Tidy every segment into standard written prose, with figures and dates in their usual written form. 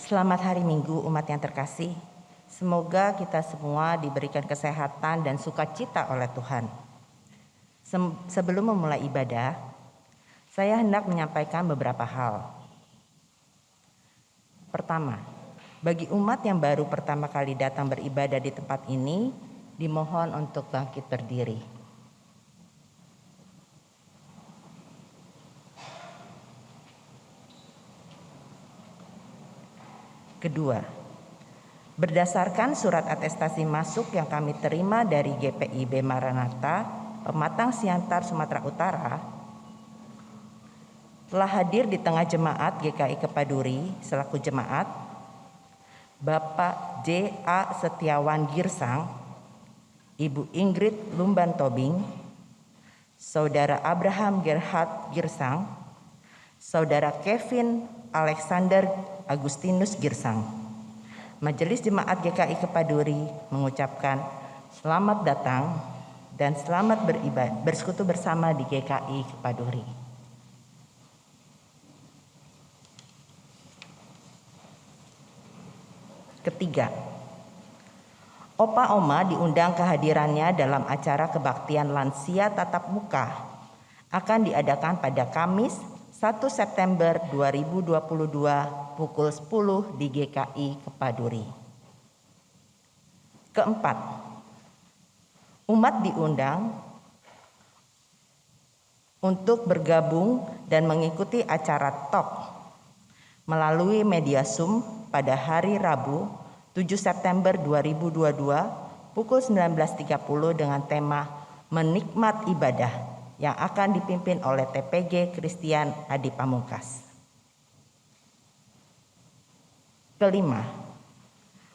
Selamat hari Minggu umat yang terkasih. Semoga kita semua diberikan kesehatan dan sukacita oleh Tuhan. Sebelum memulai ibadah, saya hendak menyampaikan beberapa hal. Pertama, bagi umat yang baru pertama kali datang beribadah di tempat ini, dimohon untuk bangkit berdiri. Kedua, berdasarkan surat atestasi masuk yang kami terima dari GPIB Maranatha, Pematang Siantar, Sumatera Utara, telah hadir di tengah jemaat GKI Kepaduri selaku jemaat Bapak J.A. Setiawan Girsang, Ibu Ingrid Lumban Tobing, Saudara Abraham Gerhard Girsang, Saudara Kevin Alexander Agustinus Girsang. Majelis Jemaat GKI Kepaduri mengucapkan selamat datang dan selamat bersekutu bersama di GKI Kepaduri. Ketiga, Opa Oma diundang kehadirannya dalam acara kebaktian lansia tatap muka akan diadakan pada Kamis 1 September 2022 pukul 10 di GKI Kepaduri. Keempat, umat diundang untuk bergabung dan mengikuti acara TOK melalui media Zoom pada hari Rabu 7 September 2022 pukul 19.30 dengan tema Menikmat Ibadah yang akan dipimpin oleh TPG Christian Adi Pamungkas. Kelima,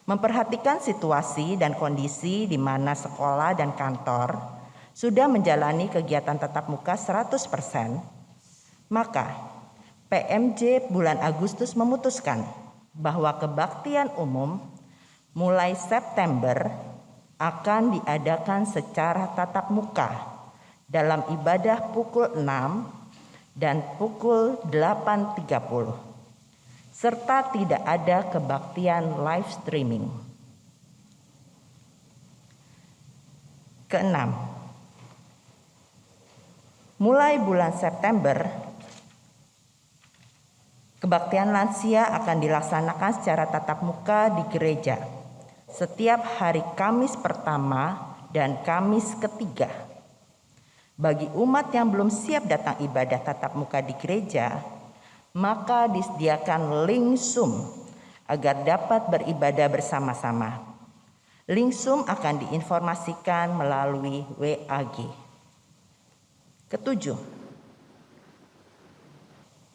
memperhatikan situasi dan kondisi di mana sekolah dan kantor sudah menjalani kegiatan tatap muka 100%, maka PMJ bulan Agustus memutuskan bahwa kebaktian umum mulai September akan diadakan secara tatap muka dalam ibadah pukul 6 dan pukul 8.30, serta tidak ada kebaktian live streaming. Keenam, mulai bulan September, kebaktian lansia akan dilaksanakan secara tatap muka di gereja setiap hari Kamis pertama dan Kamis ketiga. Bagi umat yang belum siap datang ibadah tatap muka di gereja, maka disediakan link Zoom agar dapat beribadah bersama-sama. Link Zoom akan diinformasikan melalui WAG. Ketujuh,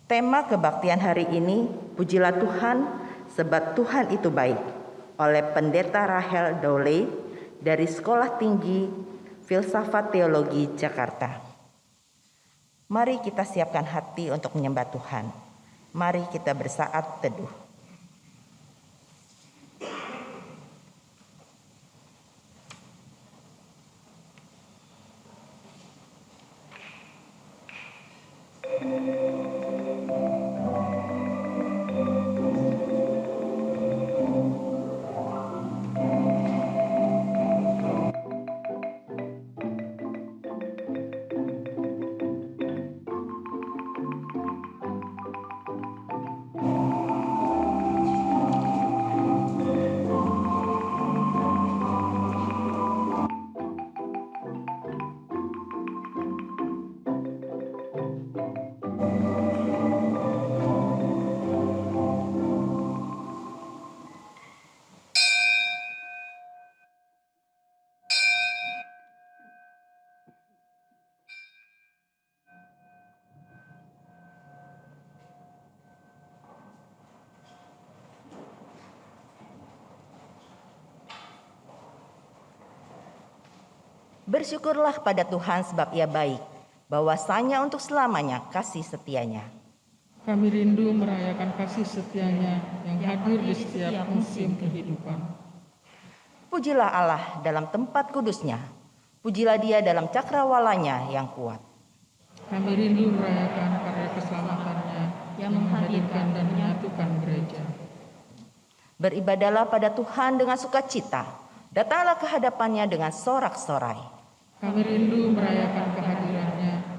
tema kebaktian hari ini, Pujilah Tuhan sebab Tuhan itu baik, oleh Pendeta Rahel Dole dari Sekolah Tinggi Filsafat Teologi Jakarta. Mari kita siapkan hati untuk menyembah Tuhan. Mari kita bersaat teduh. Bersyukurlah pada Tuhan sebab Ia baik, bahwasanya untuk selamanya kasih setianya. Kami rindu merayakan kasih setianya yang hadir di setiap musim kehidupan. Pujilah Allah dalam tempat kudusnya, pujilah Dia dalam cakrawalanya yang kuat. Kami rindu merayakan karya keselamatannya yang menghadirkan dan menyatukan gereja. Beribadahlah pada Tuhan dengan sukacita, datanglah ke hadapannya dengan sorak-sorai. Kami rindu merayakan kehadirannya.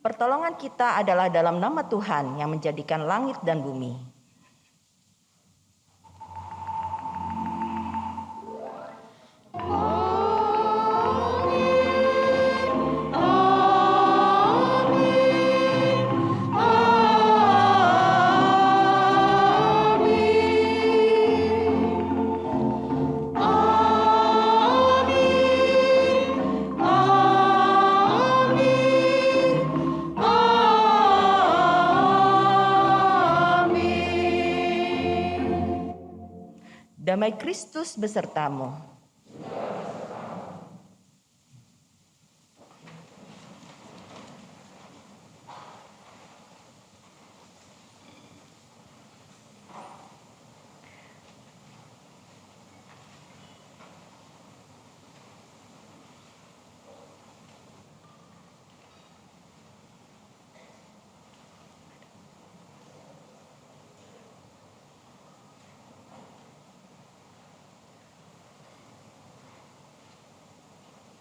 Pertolongan kita adalah dalam nama Tuhan yang menjadikan langit dan bumi. Damai Kristus besertamu.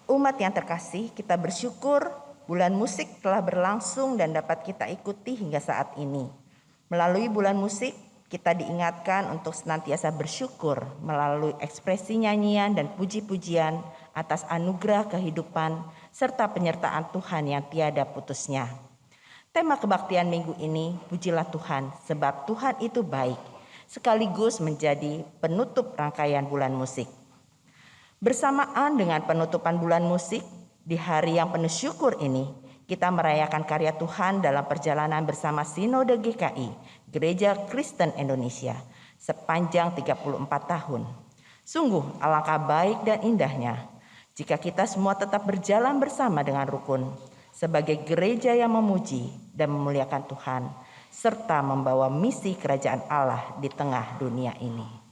Umat yang terkasih, kita bersyukur bulan musik telah berlangsung dan dapat kita ikuti hingga saat ini. Melalui bulan musik, kita diingatkan untuk senantiasa bersyukur melalui ekspresi nyanyian dan puji-pujian atas anugerah kehidupan serta penyertaan Tuhan yang tiada putusnya. Tema kebaktian minggu ini, pujilah Tuhan sebab Tuhan itu baik, sekaligus menjadi penutup rangkaian bulan musik. Bersamaan dengan penutupan bulan musik, di hari yang penuh syukur ini, kita merayakan karya Tuhan dalam perjalanan bersama Sinode GKI, Gereja Kristen Indonesia, sepanjang 34 tahun. Sungguh alangkah baik dan indahnya Jika kita semua tetap berjalan bersama dengan rukun, sebagai gereja yang memuji dan memuliakan Tuhan, serta membawa misi kerajaan Allah di tengah dunia ini.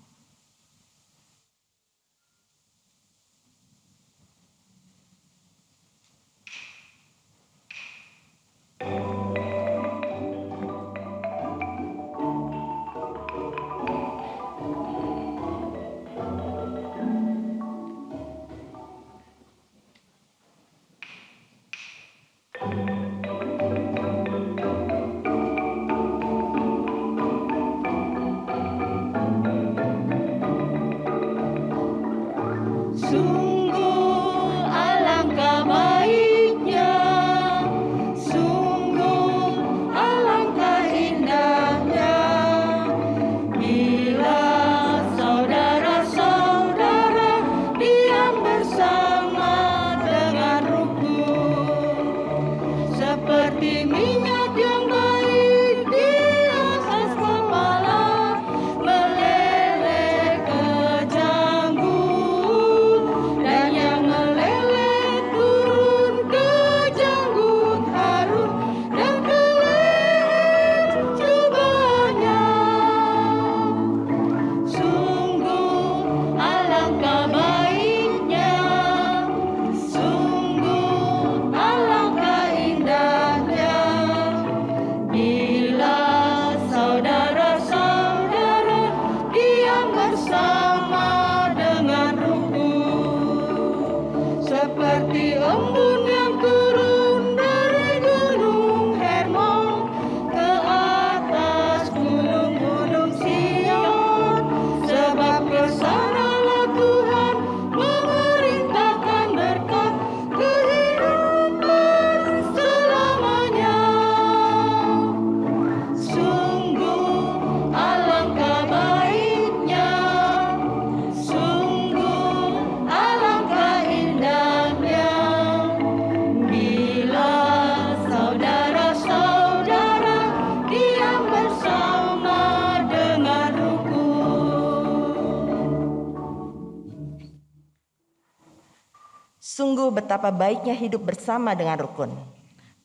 Sungguh betapa baiknya hidup bersama dengan rukun.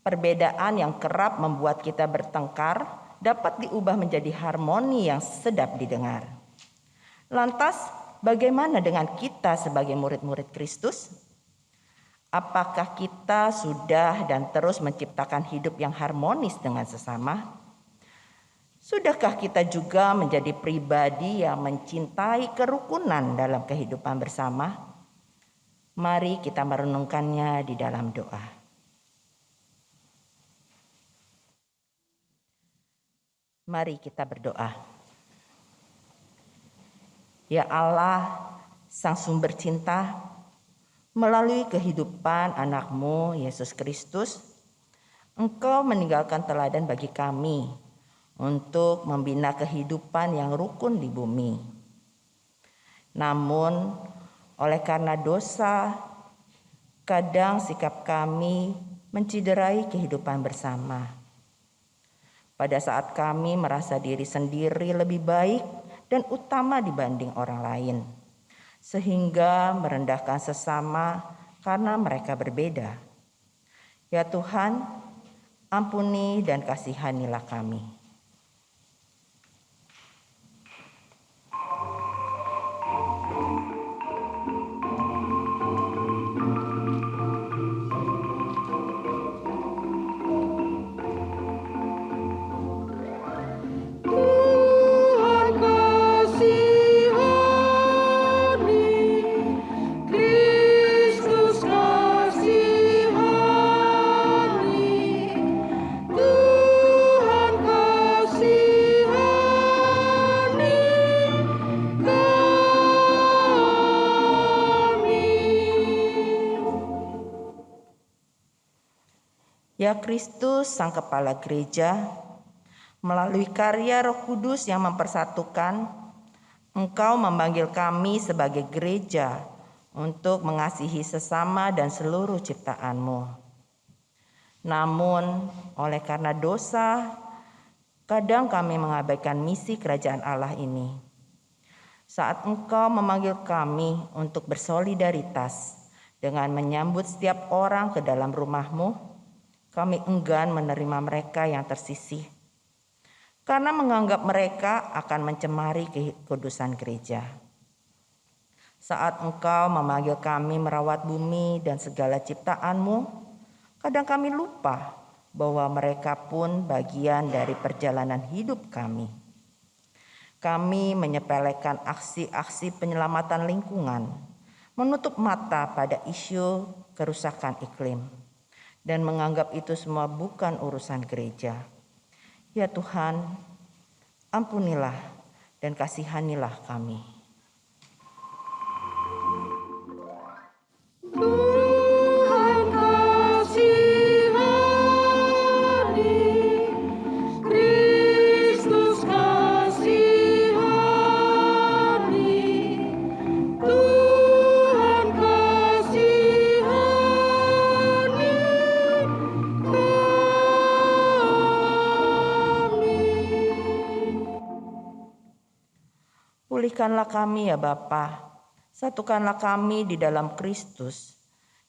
Perbedaan yang kerap membuat kita bertengkar dapat diubah menjadi harmoni yang sedap didengar. Lantas, bagaimana dengan kita sebagai murid-murid Kristus? Apakah kita sudah dan terus menciptakan hidup yang harmonis dengan sesama? Sudahkah kita juga menjadi pribadi yang mencintai kerukunan dalam kehidupan bersama? Mari kita merenungkannya di dalam doa. Mari kita berdoa. Ya Allah, Sang Sumber Cinta, melalui kehidupan anak-Mu Yesus Kristus, Engkau meninggalkan teladan bagi kami untuk membina kehidupan yang rukun di bumi. Namun, oleh karena dosa, kadang sikap kami menciderai kehidupan bersama. Pada saat kami merasa diri sendiri lebih baik dan utama dibanding orang lain, sehingga merendahkan sesama karena mereka berbeda. Ya Tuhan, ampuni dan kasihanilah kami. Ya Kristus, Sang Kepala Gereja, melalui karya Roh Kudus yang mempersatukan, Engkau memanggil kami sebagai gereja untuk mengasihi sesama dan seluruh ciptaan-Mu. Namun, oleh karena dosa, kadang kami mengabaikan misi kerajaan Allah ini. Saat Engkau memanggil kami untuk bersolidaritas dengan menyambut setiap orang ke dalam rumah-Mu, kami enggan menerima mereka yang tersisih, karena menganggap mereka akan mencemari kekudusan gereja. Saat Engkau memanggil kami merawat bumi dan segala ciptaan-Mu, kadang kami lupa bahwa mereka pun bagian dari perjalanan hidup kami. Kami menyepelekan aksi-aksi penyelamatan lingkungan, menutup mata pada isu kerusakan iklim, dan menganggap itu semua bukan urusan gereja. Ya Tuhan, ampunilah dan kasihanilah kami. Pulihkanlah kami ya Bapa, satukanlah kami di dalam Kristus.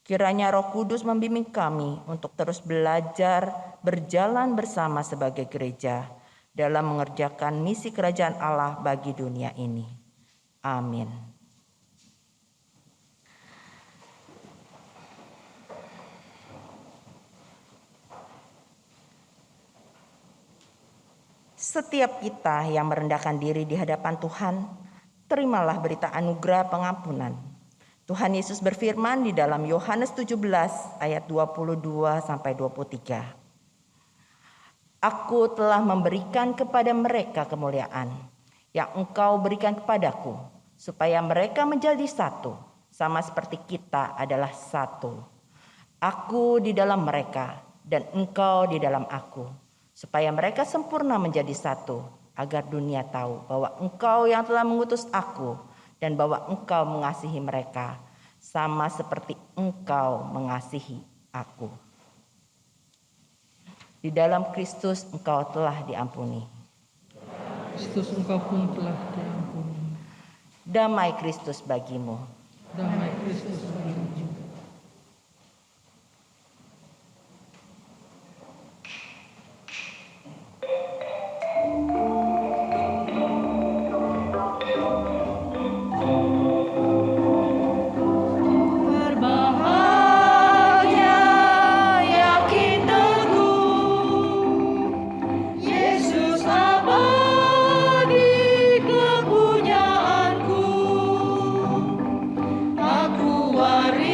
Kiranya Roh Kudus membimbing kami untuk terus belajar berjalan bersama sebagai gereja dalam mengerjakan misi kerajaan Allah bagi dunia ini. Amin. Setiap kita yang merendahkan diri di hadapan Tuhan, terimalah berita anugerah pengampunan. Tuhan Yesus berfirman di dalam Yohanes 17 ayat 22-23. Aku telah memberikan kepada mereka kemuliaan yang Engkau berikan kepadaku, supaya mereka menjadi satu, sama seperti kita adalah satu. Aku di dalam mereka dan Engkau di dalam aku, supaya mereka sempurna menjadi satu, agar dunia tahu bahwa Engkau yang telah mengutus aku dan bahwa Engkau mengasihi mereka, sama seperti Engkau mengasihi aku. Di dalam Kristus engkau telah diampuni. Kristus Engkau pun telah diampuni. Damai Kristus bagimu. Damai Kristus bagimu. Aku waris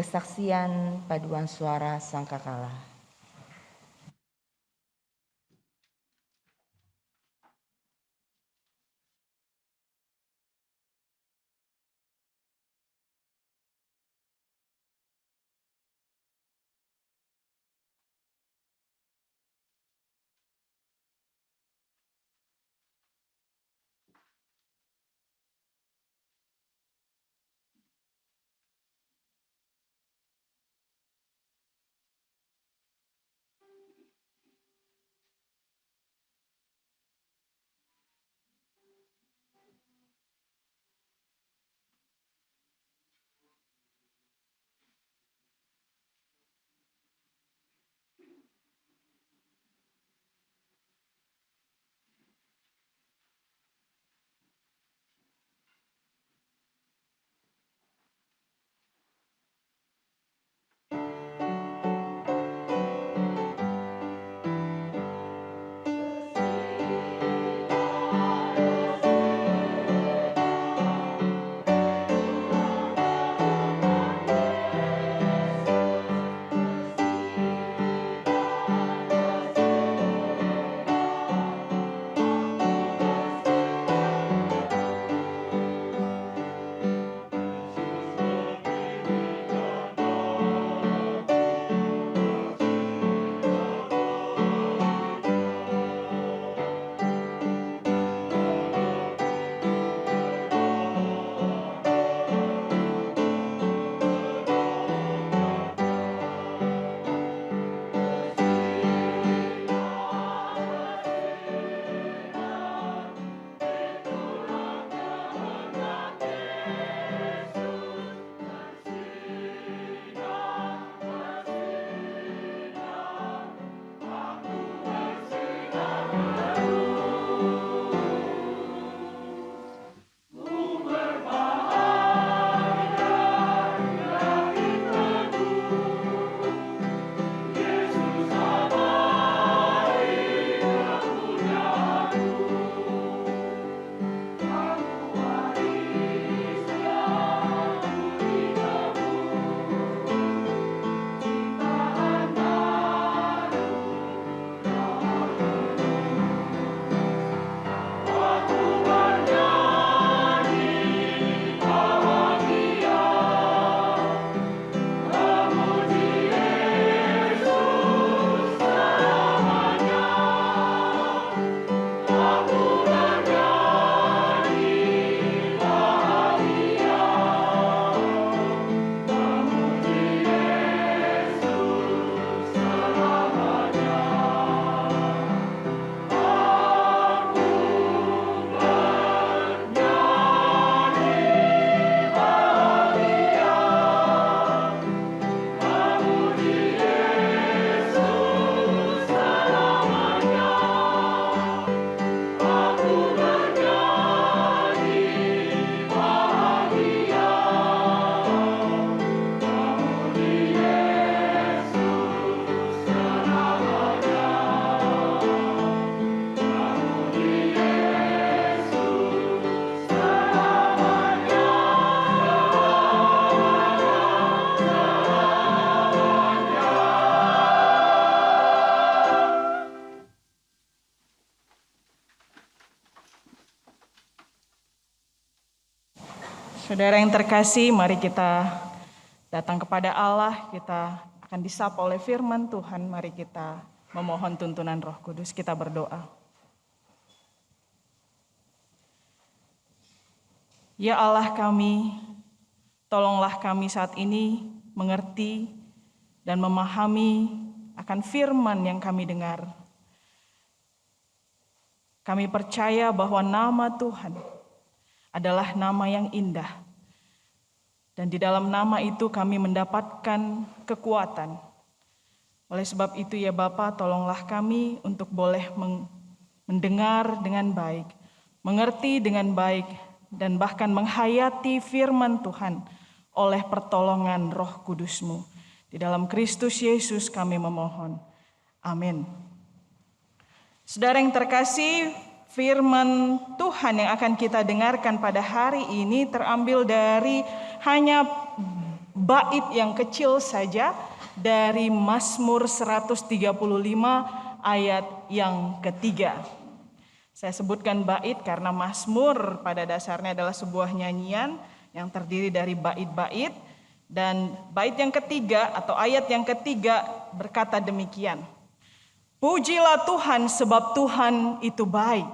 Kesaksian paduan suara sangkakala. Saudara yang terkasih, mari kita datang kepada Allah, kita akan disapa oleh firman Tuhan. Mari kita memohon tuntunan Roh Kudus, kita berdoa. Ya Allah kami, tolonglah kami saat ini mengerti dan memahami akan firman yang kami dengar. Kami percaya bahwa nama Tuhan adalah nama yang indah. Dan di dalam nama itu kami mendapatkan kekuatan. Oleh sebab itu ya Bapa, tolonglah kami untuk boleh mendengar dengan baik, mengerti dengan baik, dan bahkan menghayati firman Tuhan oleh pertolongan Roh Kudus-Mu. Di dalam Kristus Yesus kami memohon. Amin. Saudara yang terkasih, firman Tuhan yang akan kita dengarkan pada hari ini terambil dari hanya bait yang kecil saja dari Mazmur 135 ayat yang ketiga. Saya sebutkan bait karena Mazmur pada dasarnya adalah sebuah nyanyian yang terdiri dari bait-bait. Dan bait yang ketiga atau ayat yang ketiga berkata demikian. Pujilah Tuhan sebab Tuhan itu baik.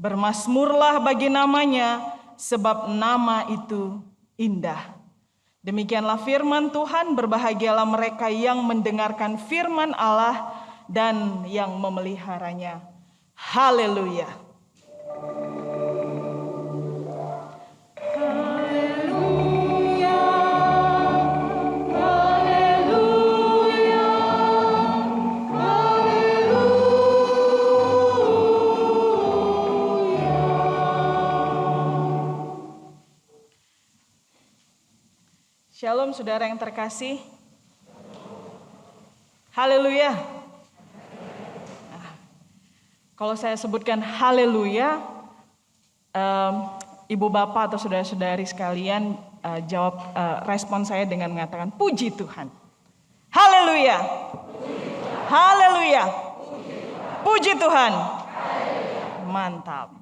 Bermasmurlah bagi namanya sebab nama itu indah. Demikianlah firman Tuhan, berbahagialah mereka yang mendengarkan firman Allah dan yang memeliharanya. Haleluya. Shalom saudara yang terkasih. Haleluya. Kalau saya sebutkan haleluya, ibu bapak atau saudara-saudari sekalian jawab respon saya dengan mengatakan puji Tuhan. Haleluya. Haleluya. Puji Tuhan. Mantap.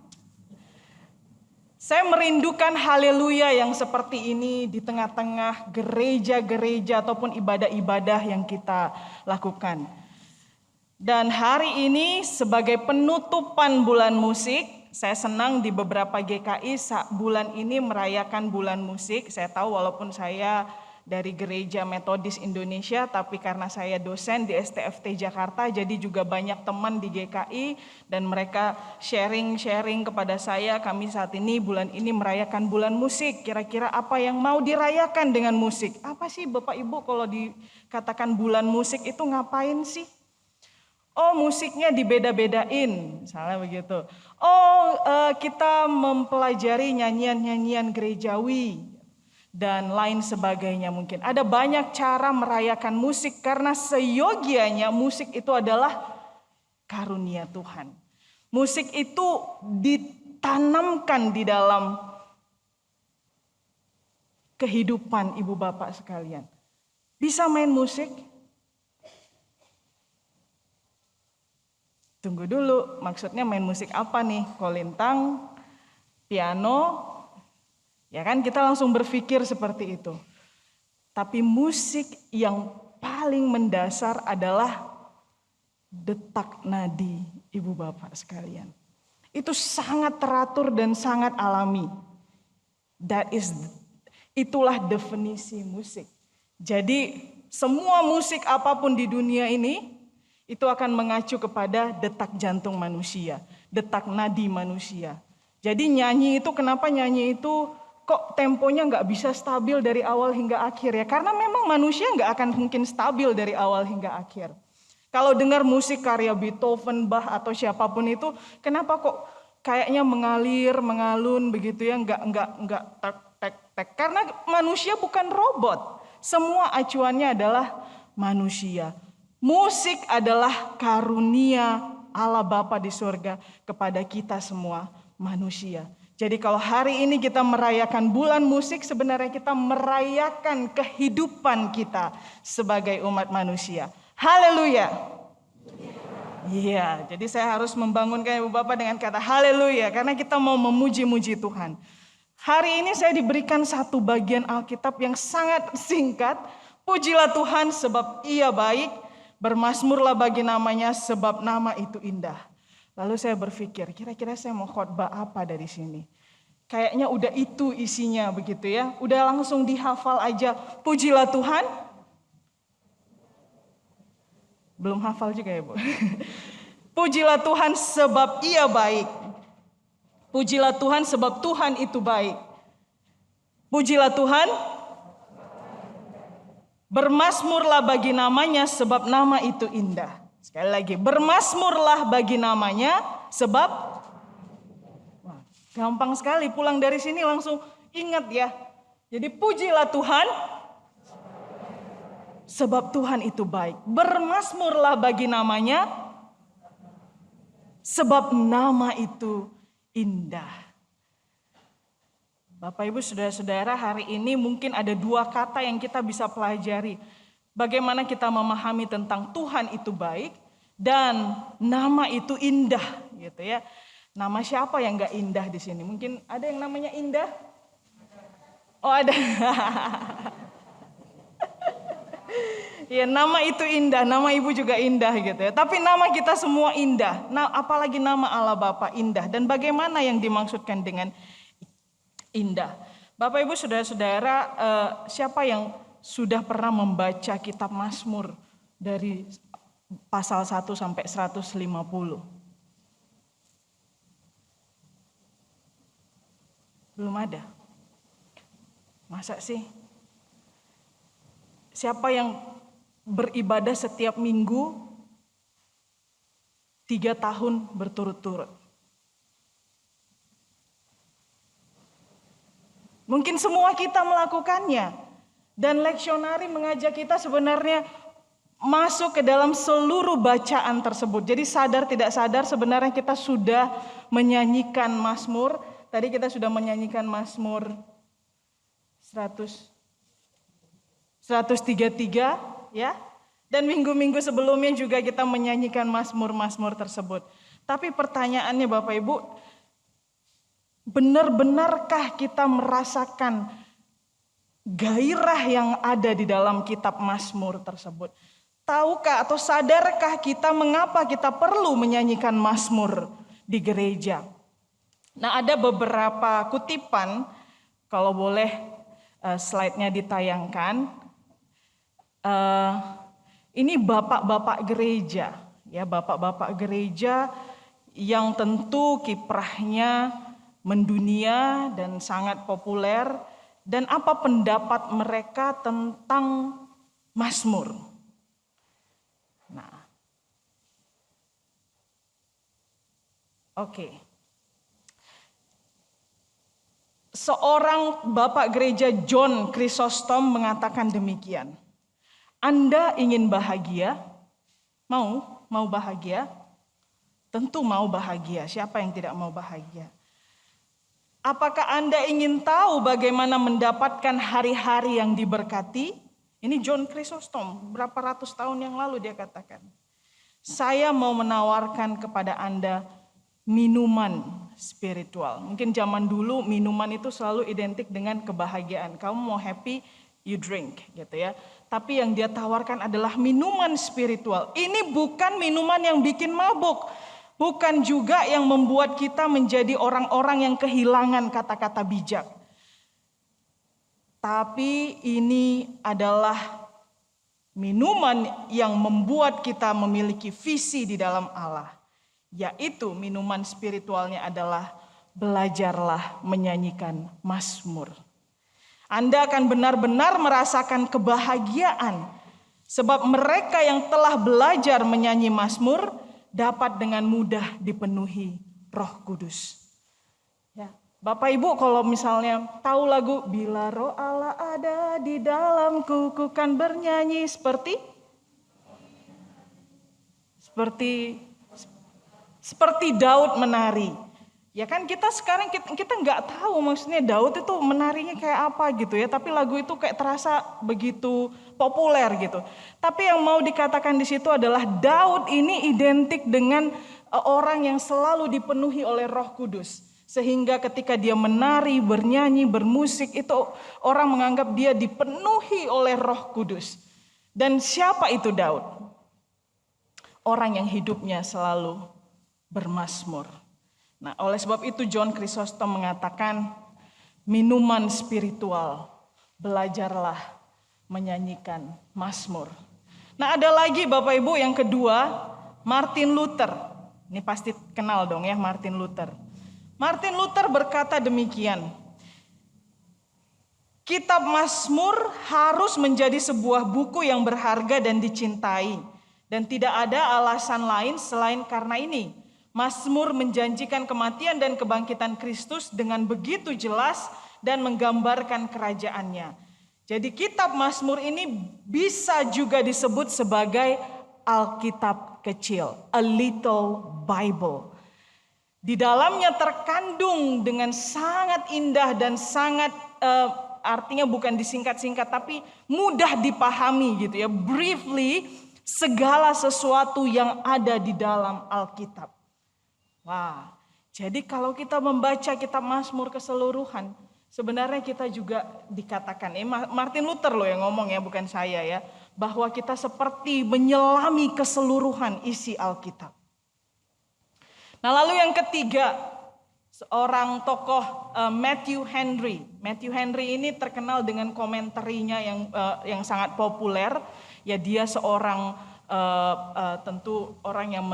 Saya merindukan haleluya yang seperti ini di tengah-tengah gereja-gereja ataupun ibadah-ibadah yang kita lakukan. Dan hari ini sebagai penutupan bulan musik, saya senang di beberapa GKI bulan ini merayakan bulan musik. Saya tahu walaupun saya dari Gereja Metodis Indonesia, tapi karena saya dosen di STFT Jakarta, jadi juga banyak teman di GKI dan mereka sharing kepada saya, kami saat ini bulan ini merayakan bulan musik. Kira-kira apa yang mau dirayakan dengan musik? Apa sih Bapak Ibu kalau dikatakan bulan musik itu ngapain sih? Oh, musiknya dibeda-bedain, misalnya begitu. Oh, kita mempelajari nyanyian-nyanyian gerejawi dan lain sebagainya mungkin. Ada banyak cara merayakan musik karena seyogianya musik itu adalah karunia Tuhan. Musik itu ditanamkan di dalam kehidupan ibu bapak sekalian. Bisa main musik? Tunggu dulu, maksudnya main musik apa nih? Kolintang, piano, ya kan kita langsung berpikir seperti itu. Tapi musik yang paling mendasar adalah detak nadi ibu bapak sekalian. Itu sangat teratur dan sangat alami. Itulah definisi musik. Jadi semua musik apapun di dunia ini itu akan mengacu kepada detak jantung manusia, detak nadi manusia. Jadi nyanyi itu, kenapa nyanyi itu kok temponya nggak bisa stabil dari awal hingga akhir ya? Karena memang manusia nggak akan mungkin stabil dari awal hingga akhir. Kalau dengar musik karya Beethoven, Bach atau siapapun itu, kenapa kok kayaknya mengalir, mengalun begitu ya? Nggak tek. Karena manusia bukan robot. Semua acuannya adalah manusia. Musik adalah karunia Allah Bapa di surga kepada kita semua manusia. Jadi kalau hari ini kita merayakan bulan musik, sebenarnya kita merayakan kehidupan kita sebagai umat manusia. Haleluya. Iya, jadi saya harus membangunkan ibu bapak dengan kata haleluya, karena kita mau memuji-muji Tuhan. Hari ini saya diberikan satu bagian Alkitab yang sangat singkat. Pujilah Tuhan sebab Ia baik. Bermasmurlah bagi namanya sebab nama itu indah. Lalu saya berpikir, kira-kira saya mau khotbah apa dari sini? Kayaknya udah itu isinya begitu ya. Udah langsung dihafal aja. Pujilah Tuhan. Belum hafal juga ya Bu. Pujilah Tuhan sebab Ia baik. Pujilah Tuhan sebab Tuhan itu baik. Pujilah Tuhan. Bermasmurlah bagi namanya sebab nama itu indah. Sekali lagi, bermasmurlah bagi namanya sebab, wah, gampang sekali pulang dari sini langsung ingat ya. Jadi pujilah Tuhan sebab Tuhan itu baik. Bermasmurlah bagi namanya sebab nama itu indah. Bapak Ibu Saudara-saudara, hari ini mungkin ada 2 kata yang kita bisa pelajari. Bagaimana kita memahami tentang Tuhan itu baik dan nama itu indah gitu ya. Nama siapa yang gak indah di sini? Mungkin ada yang namanya Indah? Oh ada. Ya, nama itu indah, nama ibu juga indah gitu ya. Tapi nama kita semua indah. Nah, apalagi nama Allah Bapa indah. Dan bagaimana yang dimaksudkan dengan indah? Bapak Ibu Saudara-saudara, siapa yang sudah pernah membaca kitab Mazmur dari pasal 1 sampai 150? Belum ada. Masa sih? Siapa yang beribadah setiap minggu 3 tahun berturut-turut? Mungkin semua kita melakukannya. Dan leksionari mengajak kita sebenarnya masuk ke dalam seluruh bacaan tersebut. Jadi sadar tidak sadar sebenarnya kita sudah menyanyikan Mazmur. Tadi kita sudah menyanyikan Mazmur 133 ya. Dan minggu-minggu sebelumnya juga kita menyanyikan Mazmur-Mazmur tersebut. Tapi pertanyaannya Bapak Ibu, benar-benarkah kita merasakan gairah yang ada di dalam kitab Mazmur tersebut? Tahukah atau sadarkah kita mengapa kita perlu menyanyikan Mazmur di gereja? Nah, ada beberapa kutipan, kalau boleh slide-nya ditayangkan. Ini bapak-bapak gereja, ya bapak-bapak gereja yang tentu kiprahnya mendunia dan sangat populer. Dan apa pendapat mereka tentang Mazmur? Nah, oke. Seorang bapak gereja John Chrysostom mengatakan demikian. Anda ingin bahagia? Mau bahagia? Tentu mau bahagia. Siapa yang tidak mau bahagia? Apakah Anda ingin tahu bagaimana mendapatkan hari-hari yang diberkati? Ini John Chrysostom, berapa ratus tahun yang lalu dia katakan. Saya mau menawarkan kepada Anda minuman spiritual. Mungkin zaman dulu minuman itu selalu identik dengan kebahagiaan. Kamu mau happy, you drink gitu ya. Tapi yang dia tawarkan adalah minuman spiritual. Ini bukan minuman yang bikin mabuk. Bukan juga yang membuat kita menjadi orang-orang yang kehilangan kata-kata bijak. Tapi ini adalah minuman yang membuat kita memiliki visi di dalam Allah. Yaitu minuman spiritualnya adalah belajarlah menyanyikan Mazmur. Anda akan benar-benar merasakan kebahagiaan. Sebab mereka yang telah belajar menyanyi Mazmur dapat dengan mudah dipenuhi Roh Kudus. Ya, Bapak Ibu kalau misalnya tahu lagu Bila Roh Allah ada di dalamku, ku kan bernyanyi seperti Daud menari. Ya kan kita sekarang kita nggak tahu maksudnya Daud itu menarinya kayak apa gitu ya. Tapi lagu itu kayak terasa begitu populer gitu. Tapi yang mau dikatakan di situ adalah Daud ini identik dengan orang yang selalu dipenuhi oleh Roh Kudus. Sehingga ketika dia menari, bernyanyi, bermusik itu orang menganggap dia dipenuhi oleh Roh Kudus. Dan siapa itu Daud? Orang yang hidupnya selalu bermazmur. Nah, oleh sebab itu John Chrysostom mengatakan minuman spiritual, belajarlah menyanyikan Mazmur. Nah, ada lagi Bapak Ibu yang kedua, Martin Luther. Ini pasti kenal dong ya Martin Luther. Martin Luther berkata demikian. Kitab Mazmur harus menjadi sebuah buku yang berharga dan dicintai. Dan tidak ada alasan lain selain karena ini. Mazmur menjanjikan kematian dan kebangkitan Kristus dengan begitu jelas dan menggambarkan kerajaannya. Jadi kitab Mazmur ini bisa juga disebut sebagai Alkitab kecil, a little Bible. Di dalamnya terkandung dengan sangat indah dan sangat artinya bukan disingkat-singkat tapi mudah dipahami gitu ya. Briefly, segala sesuatu yang ada di dalam Alkitab. Wah, jadi kalau kita membaca kitab Mazmur keseluruhan, sebenarnya kita juga dikatakan, Martin Luther loh yang ngomong ya, bukan saya ya, bahwa kita seperti menyelami keseluruhan isi Alkitab. Nah, lalu yang ketiga, seorang tokoh Matthew Henry. Matthew Henry ini terkenal dengan komentarinya yang sangat populer. Ya, dia seorang tentu orang yang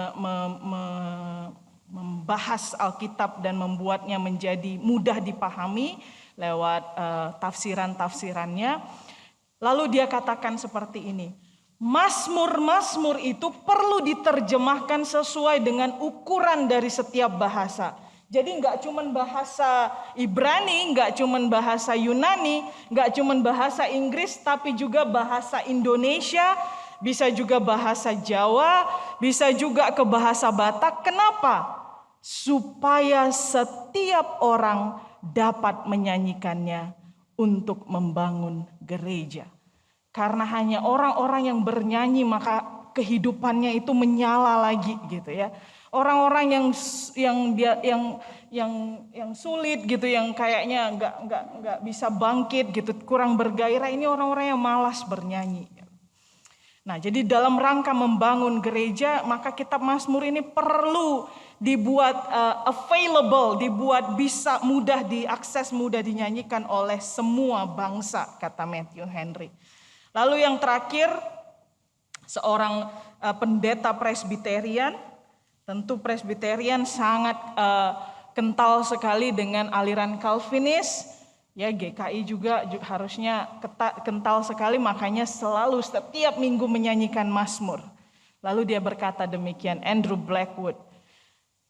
membahas Alkitab dan membuatnya menjadi mudah dipahami lewat tafsiran-tafsirannya. Lalu dia katakan seperti ini. Mazmur-mazmur itu perlu diterjemahkan sesuai dengan ukuran dari setiap bahasa. Jadi nggak cuman bahasa Ibrani, nggak cuman bahasa Yunani, nggak cuman bahasa Inggris, tapi juga bahasa Indonesia, bisa juga bahasa Jawa, bisa juga ke bahasa Batak. Kenapa? Supaya setiap orang dapat menyanyikannya untuk membangun gereja. Karena hanya orang-orang yang bernyanyi maka kehidupannya itu menyala lagi gitu ya. Orang-orang yang sulit gitu, yang kayaknya nggak bisa bangkit gitu, kurang bergairah, ini orang-orang yang malas bernyanyi. Nah, jadi dalam rangka membangun gereja, maka kitab Mazmur ini perlu dibuat available, dibuat bisa mudah diakses, mudah dinyanyikan oleh semua bangsa, kata Matthew Henry. Lalu yang terakhir, seorang pendeta Presbyterian, tentu Presbyterian sangat kental sekali dengan aliran Calvinis, ya GKI juga harusnya kental sekali, makanya selalu setiap minggu menyanyikan Mazmur. Lalu dia berkata demikian, Andrew Blackwood,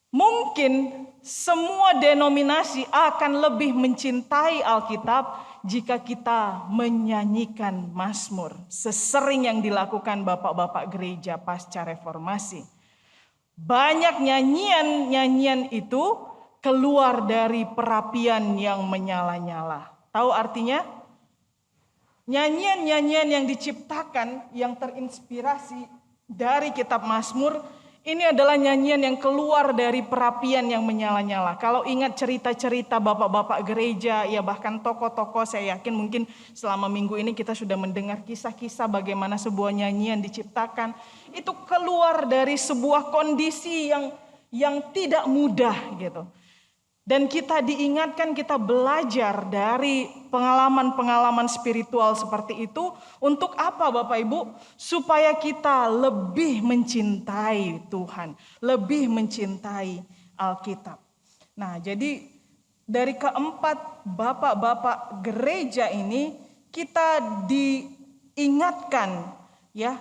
mungkin semua denominasi akan lebih mencintai Alkitab jika kita menyanyikan Mazmur sesering yang dilakukan bapak-bapak gereja pasca reformasi. Banyak nyanyian-nyanyian itu keluar dari perapian yang menyala-nyala. Tahu artinya? Nyanyian-nyanyian yang diciptakan, yang terinspirasi dari kitab Mazmur, ini adalah nyanyian yang keluar dari perapian yang menyala-nyala. Kalau ingat cerita-cerita bapak-bapak gereja, ya bahkan tokoh-tokoh, saya yakin mungkin selama minggu ini kita sudah mendengar kisah-kisah bagaimana sebuah nyanyian diciptakan. Itu keluar dari sebuah kondisi yang tidak mudah gitu. Dan kita diingatkan, kita belajar dari pengalaman-pengalaman spiritual seperti itu. Untuk apa Bapak Ibu? Supaya kita lebih mencintai Tuhan. Lebih mencintai Alkitab. Nah, jadi dari keempat bapak-bapak gereja ini, kita diingatkan ya,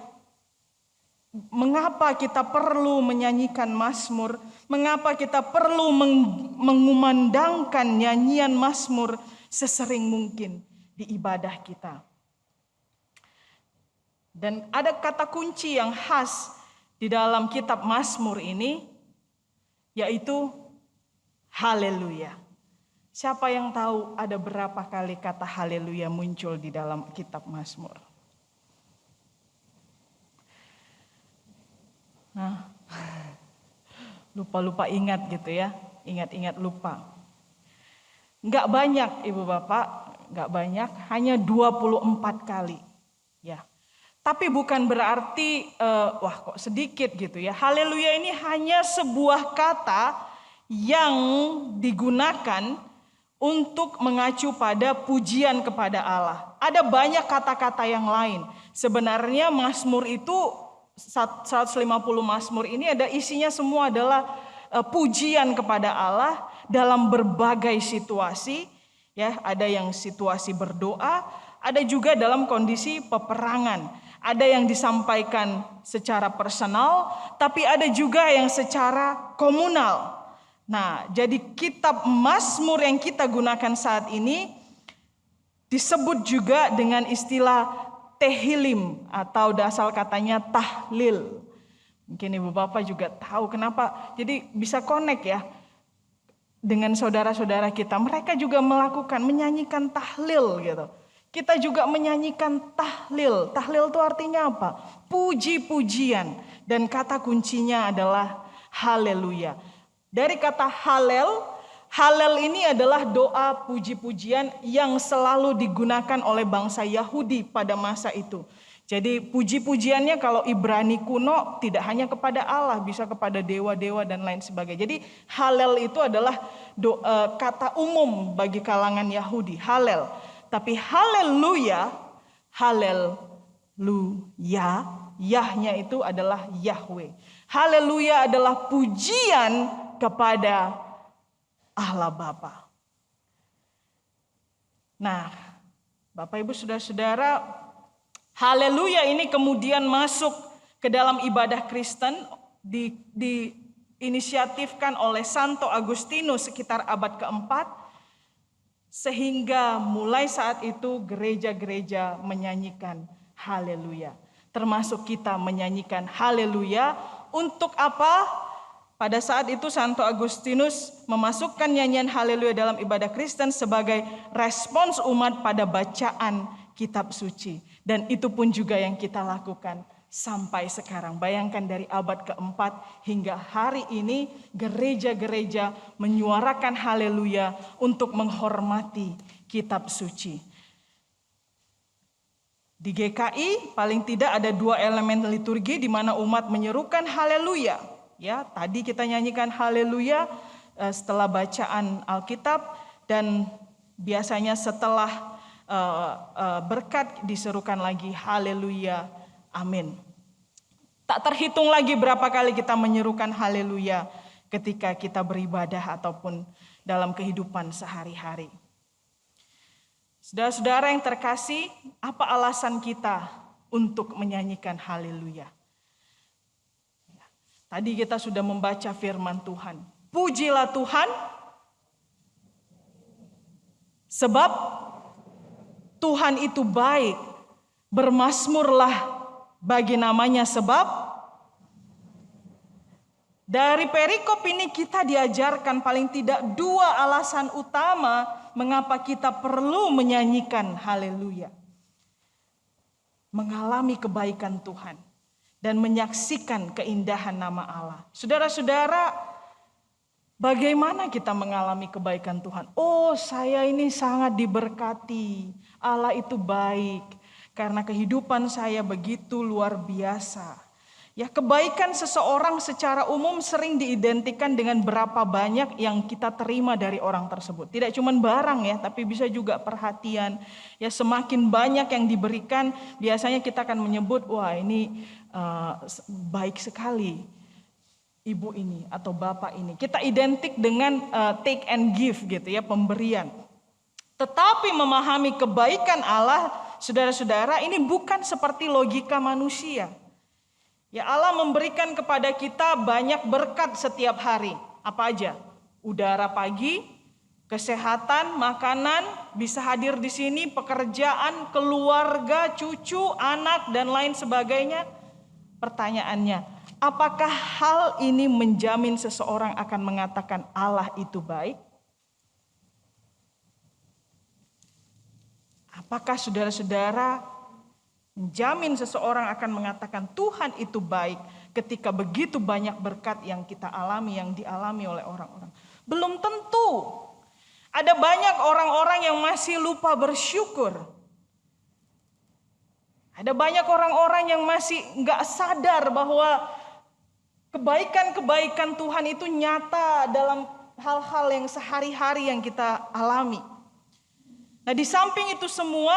mengapa kita perlu menyanyikan Mazmur, mengapa kita perlu mengumandangkan nyanyian Mazmur sesering mungkin di ibadah kita. Dan ada kata kunci yang khas di dalam kitab Mazmur ini, yaitu haleluya. Siapa yang tahu ada berapa kali kata haleluya muncul di dalam kitab Mazmur? Nah, lupa-lupa ingat gitu ya, ingat-ingat lupa. Enggak banyak Ibu Bapak, enggak banyak, hanya 24 kali. Ya. Tapi bukan berarti wah kok sedikit gitu ya. Haleluya ini hanya sebuah kata yang digunakan untuk mengacu pada pujian kepada Allah. Ada banyak kata-kata yang lain. Sebenarnya Mazmur itu 150 Mazmur ini ada isinya semua adalah pujian kepada Allah dalam berbagai situasi, ya, ada yang situasi berdoa, ada juga dalam kondisi peperangan, ada yang disampaikan secara personal, tapi ada juga yang secara komunal. Nah, jadi kitab Mazmur yang kita gunakan saat ini disebut juga dengan istilah Tehillim atau asal katanya tahlil. Mungkin Ibu Bapak juga tahu kenapa. Jadi bisa connect ya. dengan saudara-saudara kita, mereka juga menyanyikan tahlil gitu. Kita juga menyanyikan tahlil. Tahlil itu artinya apa? Puji-pujian. Dan kata kuncinya adalah haleluya. Dari kata halel, halel ini adalah doa puji-pujian yang selalu digunakan oleh bangsa Yahudi pada masa itu. Jadi puji-pujiannya kalau Ibrani kuno tidak hanya kepada Allah, bisa kepada dewa-dewa dan lain sebagainya. Jadi halel itu adalah kata umum bagi kalangan Yahudi, halel. Tapi haleluya, haleluya, yahnya itu adalah Yahweh. Haleluya adalah pujian kepada Allah Bapa. Nah, Bapak Ibu Saudara-saudara, haleluya ini kemudian masuk ke dalam ibadah Kristen, diinisiatifkan oleh Santo Agustinus sekitar abad keempat, sehingga mulai saat itu gereja-gereja menyanyikan haleluya. Termasuk kita menyanyikan haleluya. Untuk apa? Pada saat itu Santo Agustinus memasukkan nyanyian haleluya dalam ibadah Kristen sebagai respons umat pada bacaan kitab suci. Dan itu pun juga yang kita lakukan sampai sekarang. Bayangkan dari abad keempat hingga hari ini gereja-gereja menyuarakan haleluya untuk menghormati kitab suci. Di GKI paling tidak ada 2 elemen liturgi di mana umat menyerukan haleluya. Ya, tadi kita nyanyikan haleluya setelah bacaan Alkitab, dan biasanya setelah berkat diserukan lagi haleluya, amin. Tak terhitung lagi berapa kali kita menyerukan haleluya ketika kita beribadah ataupun dalam kehidupan sehari-hari. Saudara-saudara yang terkasih, apa alasan kita untuk menyanyikan haleluya? Tadi kita sudah membaca firman Tuhan. Pujilah Tuhan, sebab Tuhan itu baik. Bermasmurlah bagi namanya, sebab dari perikop ini kita diajarkan paling tidak 2 alasan utama mengapa kita perlu menyanyikan haleluya. Mengalami kebaikan Tuhan dan menyaksikan keindahan nama Allah. Saudara-saudara, bagaimana kita mengalami kebaikan Tuhan? Oh, saya ini sangat diberkati. Allah itu baik karena kehidupan saya begitu luar biasa. Ya, kebaikan seseorang secara umum sering diidentikan dengan berapa banyak yang kita terima dari orang tersebut. Tidak cuma barang ya, tapi bisa juga perhatian. Ya, semakin banyak yang diberikan, biasanya kita akan menyebut, wah ini baik sekali ibu ini atau bapak ini. Kita identik dengan take and give gitu ya, pemberian. Tetapi memahami kebaikan Allah, saudara-saudara, ini bukan seperti logika manusia. Ya, Allah memberikan kepada kita banyak berkat setiap hari. Apa aja? Udara pagi, kesehatan, makanan, bisa hadir di sini, pekerjaan, keluarga, cucu, anak, dan lain sebagainya. Pertanyaannya, apakah hal ini menjamin seseorang akan mengatakan Allah itu baik? Apakah saudara-saudara menjamin seseorang akan mengatakan Tuhan itu baik ketika begitu banyak berkat yang kita alami, yang dialami oleh orang-orang? Belum tentu. Ada banyak orang-orang yang masih lupa bersyukur. Ada banyak orang-orang yang masih nggak sadar bahwa kebaikan-kebaikan Tuhan itu nyata dalam hal-hal yang sehari-hari yang kita alami. Nah, di samping itu semua,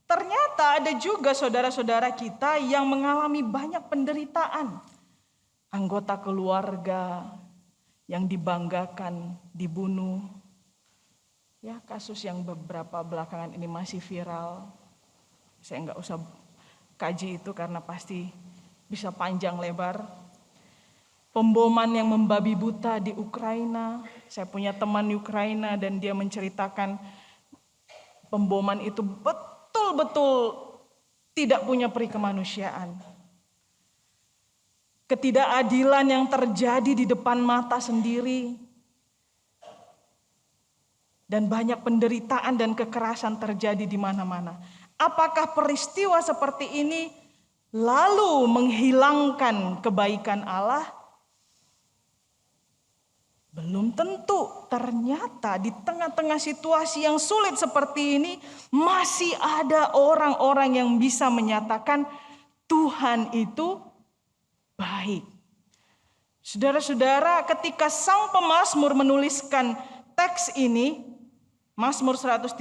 ternyata ada juga saudara-saudara kita yang mengalami banyak penderitaan. Anggota keluarga yang dibanggakan dibunuh. Ya, kasus yang beberapa belakangan ini masih viral. Saya nggak usah kaji itu karena pasti bisa panjang lebar. Pemboman yang membabi buta di Ukraina. Saya punya teman di Ukraina dan dia menceritakan pemboman itu betul-betul tidak punya peri kemanusiaan. Ketidakadilan yang terjadi di depan mata sendiri. dan banyak penderitaan dan kekerasan terjadi di mana-mana. Apakah peristiwa seperti ini lalu menghilangkan kebaikan Allah? Belum tentu. Ternyata di tengah-tengah situasi yang sulit seperti ini masih ada orang-orang yang bisa menyatakan Tuhan itu baik. Saudara-saudara, ketika sang pemazmur menuliskan teks ini, Mazmur 135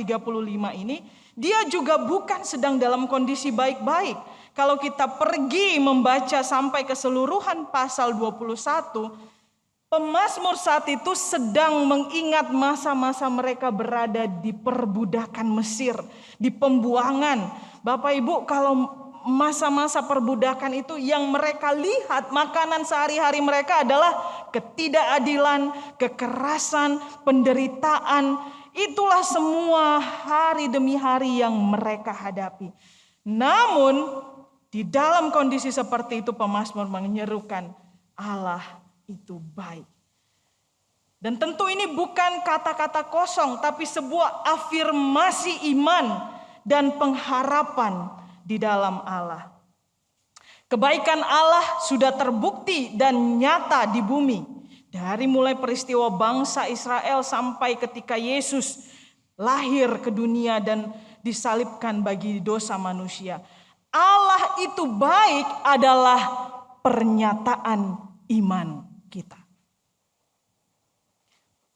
ini, dia juga bukan sedang dalam kondisi baik-baik. Kalau kita pergi membaca sampai keseluruhan pasal 21, pemazmur saat itu sedang mengingat masa-masa mereka berada di perbudakan Mesir, di pembuangan. Bapak Ibu, kalau masa-masa perbudakan itu yang mereka lihat makanan sehari-hari mereka adalah ketidakadilan, kekerasan, penderitaan. Itulah semua hari demi hari yang mereka hadapi. Namun di dalam kondisi seperti itu pemazmur menyerukan Allah itu baik. Dan tentu ini bukan kata-kata kosong, tapi sebuah afirmasi iman dan pengharapan di dalam Allah. Kebaikan Allah sudah terbukti dan nyata di bumi. Dari mulai peristiwa bangsa Israel sampai ketika Yesus lahir ke dunia dan disalibkan bagi dosa manusia. Allah itu baik adalah pernyataan iman kita.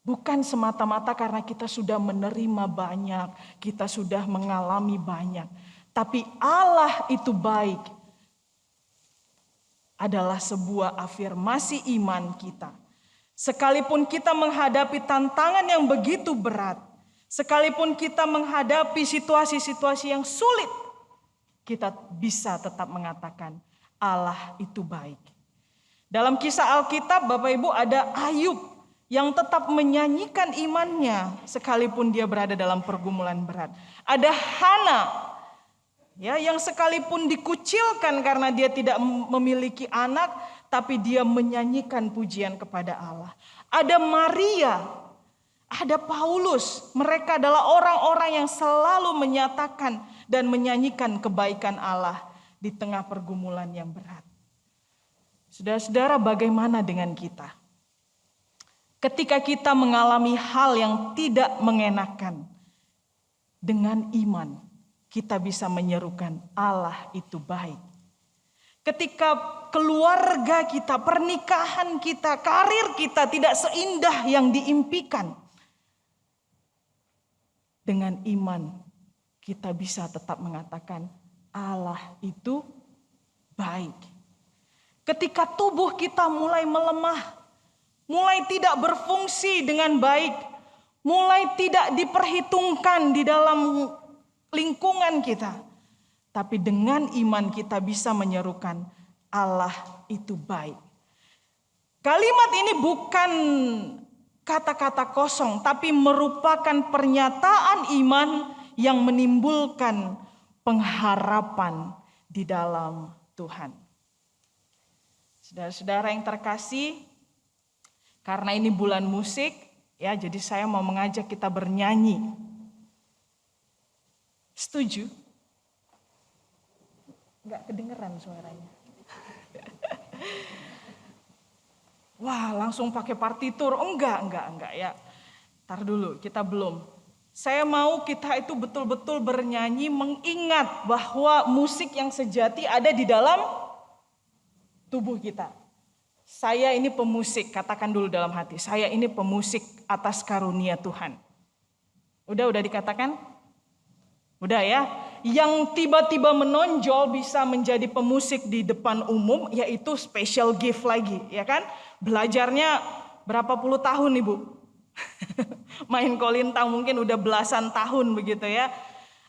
Bukan semata-mata karena kita sudah menerima banyak, kita sudah mengalami banyak. Tapi Allah itu baik adalah sebuah afirmasi iman kita. Sekalipun kita menghadapi tantangan yang begitu berat, sekalipun kita menghadapi situasi-situasi yang sulit, kita bisa tetap mengatakan Allah itu baik. Dalam kisah Alkitab, Bapak Ibu, ada Ayub yang tetap menyanyikan imannya sekalipun dia berada dalam pergumulan berat. Ada Hana ya, yang sekalipun dikucilkan karena dia tidak memiliki anak, tapi dia menyanyikan pujian kepada Allah. Ada Maria, ada Paulus. Mereka adalah orang-orang yang selalu menyatakan dan menyanyikan kebaikan Allah di tengah pergumulan yang berat. Saudara-saudara, bagaimana dengan kita? Ketika kita mengalami hal yang tidak mengenakan, dengan iman kita bisa menyerukan Allah itu baik. Ketika keluarga kita, pernikahan kita, karir kita tidak seindah yang diimpikan, dengan iman kita bisa tetap mengatakan Allah itu baik. Ketika tubuh kita mulai melemah, mulai tidak berfungsi dengan baik, mulai tidak diperhitungkan di dalam lingkungan kita, tapi dengan iman kita bisa menyerukan Allah itu baik. Kalimat ini bukan kata-kata kosong, tapi merupakan pernyataan iman yang menimbulkan pengharapan di dalam Tuhan. Saudara-saudara yang terkasih, karena ini bulan musik, ya, jadi saya mau mengajak kita bernyanyi. Setuju? Enggak kedengeran suaranya. Wah, langsung pakai partitur. Enggak ya. Tar dulu, kita belum. Saya mau kita itu betul-betul bernyanyi mengingat bahwa musik yang sejati ada di dalam tubuh kita. Saya ini pemusik, katakan dulu dalam hati. Saya ini pemusik atas karunia Tuhan. Udah dikatakan? Udah ya. Yang tiba-tiba menonjol bisa menjadi pemusik di depan umum, yaitu special gift lagi, ya kan? Belajarnya berapa puluh tahun Ibu? Main kolintang mungkin udah belasan tahun begitu ya.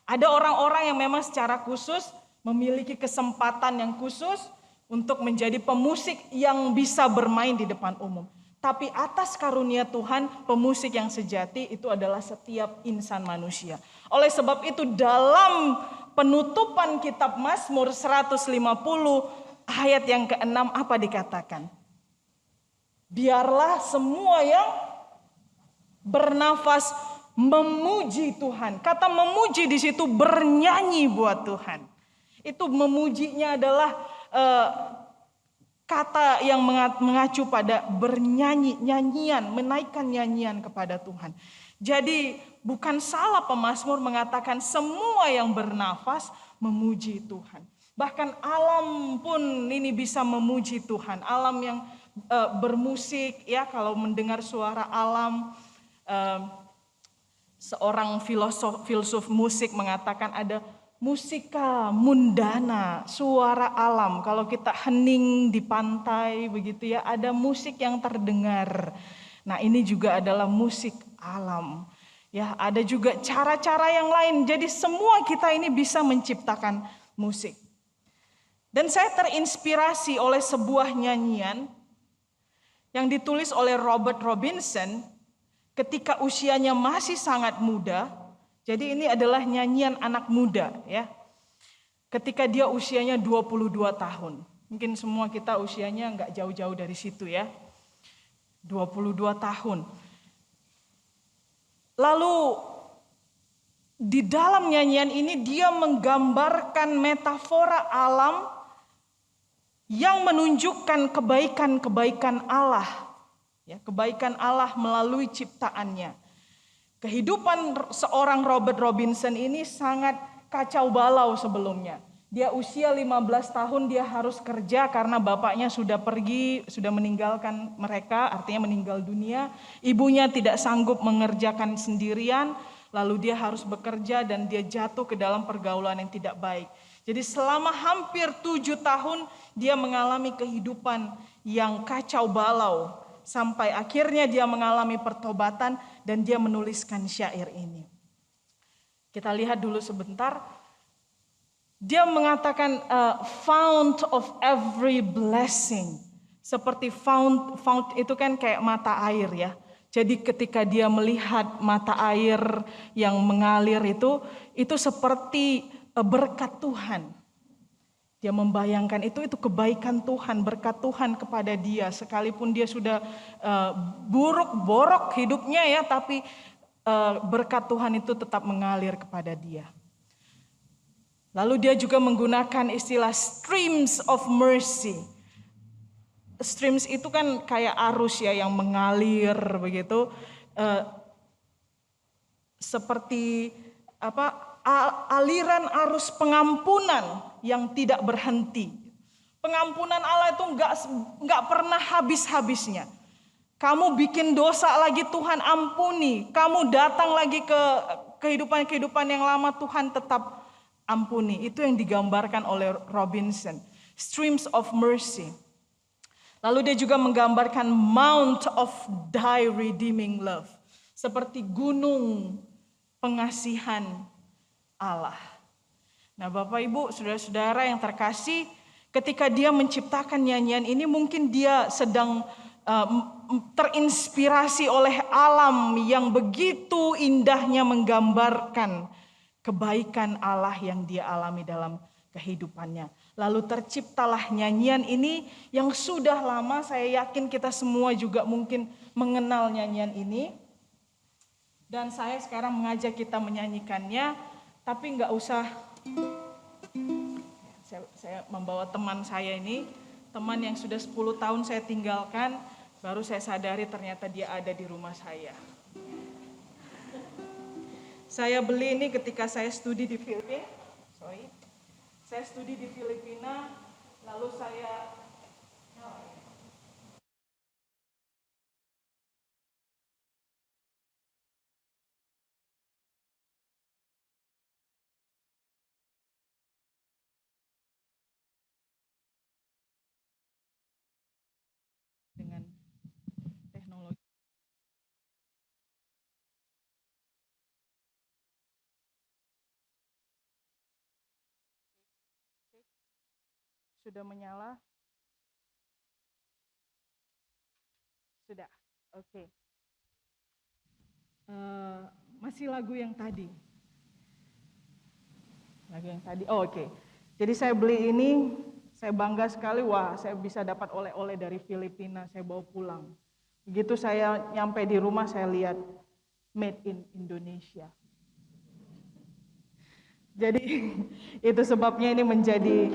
Ada orang-orang yang memang secara khusus memiliki kesempatan yang khusus untuk menjadi pemusik yang bisa bermain di depan umum. Tapi atas karunia Tuhan, pemusik yang sejati itu adalah setiap insan manusia. Oleh sebab itu dalam penutupan kitab Mazmur 150 ayat yang ke-6 apa dikatakan? Biarlah semua yang bernafas memuji Tuhan. Kata memuji di situ bernyanyi buat Tuhan. Itu memujinya adalah kata yang mengacu pada bernyanyi, nyanyian, menaikkan nyanyian kepada Tuhan. Jadi bukan salah pemazmur mengatakan semua yang bernafas memuji Tuhan. Bahkan alam pun ini bisa memuji Tuhan. Alam yang bermusik, ya, kalau mendengar suara alam, seorang filsuf musik mengatakan ada musika mundana, suara alam. Kalau kita hening di pantai begitu ya, ada musik yang terdengar. Nah, ini juga adalah musik alam. Ya, ada juga cara-cara yang lain. Jadi semua kita ini bisa menciptakan musik. Dan saya terinspirasi oleh sebuah nyanyian yang ditulis oleh Robert Robinson ketika usianya masih sangat muda. Jadi ini adalah nyanyian anak muda, ya. Ketika dia usianya 22 tahun. Mungkin semua kita usianya nggak jauh-jauh dari situ, ya. 22 tahun. Lalu di dalam nyanyian ini dia menggambarkan metafora alam yang menunjukkan kebaikan-kebaikan Allah. Ya, kebaikan Allah melalui ciptaannya. Kehidupan seorang Robert Robinson ini sangat kacau balau sebelumnya. Dia usia 15 tahun dia harus kerja karena bapaknya sudah pergi, sudah meninggalkan mereka, artinya meninggal dunia. Ibunya tidak sanggup mengerjakan sendirian, lalu dia harus bekerja dan dia jatuh ke dalam pergaulan yang tidak baik. Jadi selama hampir 7 tahun dia mengalami kehidupan yang kacau balau. Sampai akhirnya dia mengalami pertobatan dan dia menuliskan syair ini. Kita lihat dulu sebentar. Dia mengatakan fount of every blessing. Seperti fount itu kan kayak mata air ya. Jadi ketika dia melihat mata air yang mengalir itu seperti berkat Tuhan. Dia membayangkan itu kebaikan Tuhan, berkat Tuhan kepada dia. Sekalipun dia sudah buruk-borok hidupnya ya, tapi berkat Tuhan itu tetap mengalir kepada dia. Lalu dia juga menggunakan istilah streams of mercy. Streams itu kan kayak arus ya yang mengalir begitu. Seperti aliran arus pengampunan yang tidak berhenti. Pengampunan Allah itu nggak pernah habis-habisnya. Kamu bikin dosa lagi Tuhan ampuni. Kamu datang lagi ke kehidupan yang lama Tuhan tetap ampuni. Itu yang digambarkan oleh Robinson. Streams of mercy. Lalu dia juga menggambarkan Mount of Thy Redeeming Love. Seperti gunung pengasihan Allah. Nah Bapak Ibu, saudara-saudara yang terkasih, ketika dia menciptakan nyanyian ini mungkin dia sedang terinspirasi oleh alam yang begitu indahnya menggambarkan kebaikan Allah yang dia alami dalam kehidupannya. Lalu terciptalah nyanyian ini yang sudah lama, saya yakin kita semua juga mungkin mengenal nyanyian ini. Dan saya sekarang mengajak kita menyanyikannya, tapi nggak usah, saya membawa teman saya ini, teman yang sudah 10 tahun saya tinggalkan, baru saya sadari ternyata dia ada di rumah saya. Saya beli ini ketika saya studi di Filipina. Saya studi di Filipina, lalu saya dengan teknologi. Sudah menyala? Sudah, oke. Masih lagu yang tadi. Lagu yang tadi, oke. Jadi saya beli ini, saya bangga sekali, wah saya bisa dapat oleh-oleh dari Filipina, saya bawa pulang. Begitu saya nyampe di rumah saya lihat, made in Indonesia. Jadi itu sebabnya ini menjadi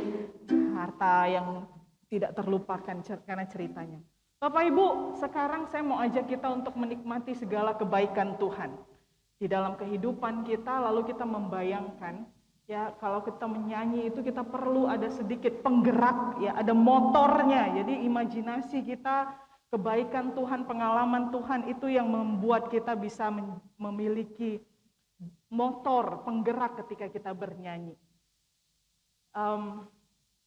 harta yang tidak terlupakan karena ceritanya. Bapak Ibu, sekarang saya mau ajak kita untuk menikmati segala kebaikan Tuhan di dalam kehidupan kita, lalu kita membayangkan ya kalau kita menyanyi itu kita perlu ada sedikit penggerak ya, ada motornya. Jadi imajinasi kita, kebaikan Tuhan, pengalaman Tuhan itu yang membuat kita bisa memiliki motor, penggerak ketika kita bernyanyi.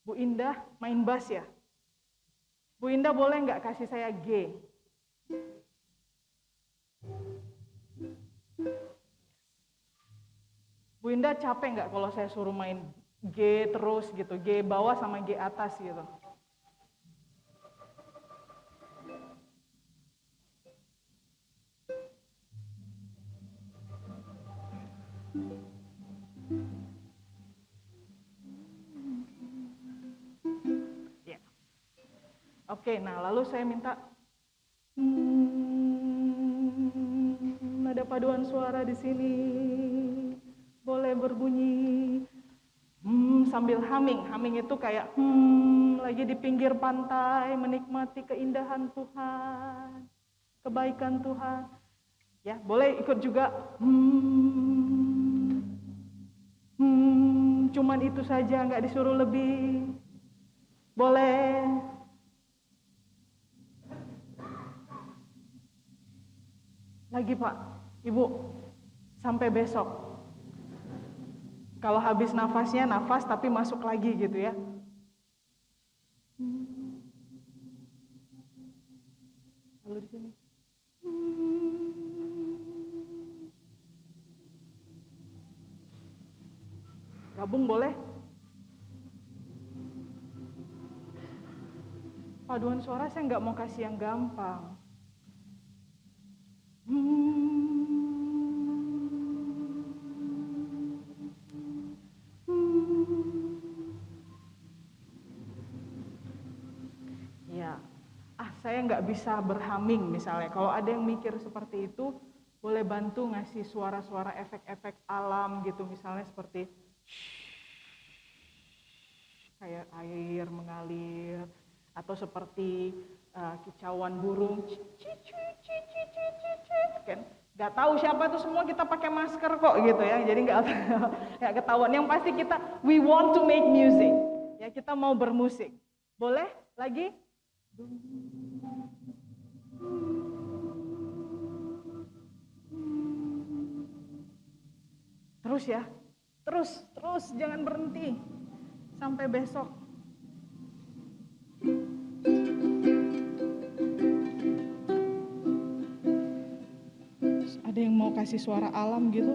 Bu Indah main bass ya? Bu Indah boleh nggak kasih saya G? Bu Indah capek nggak kalau saya suruh main G terus gitu, G bawah sama G atas gitu? Ya. Oke, nah lalu saya minta ada paduan suara di sini, boleh berbunyi sambil humming. Humming itu kayak lagi di pinggir pantai menikmati keindahan Tuhan, kebaikan Tuhan. Ya, boleh ikut juga. Cuman itu saja, nggak disuruh lebih. Boleh. Lagi Pak, Ibu, sampai besok. Kalau habis nafasnya, nafas tapi masuk lagi gitu ya. Lalu di sini. Gabung boleh? Paduan suara saya nggak mau kasih yang gampang. Ya, saya nggak bisa berhumming misalnya. Kalau ada yang mikir seperti itu, boleh bantu ngasih suara-suara efek-efek alam gitu, misalnya seperti kayak air mengalir, atau seperti kicauan burung, kan? Gak tahu siapa itu, semua kita pakai masker kok gitu ya, jadi nggak ketahuan. Yang pasti kita, we want to make music, ya kita mau bermusik. Boleh lagi? Terus ya, terus jangan berhenti sampai besok. Ada yang mau kasih suara alam gitu?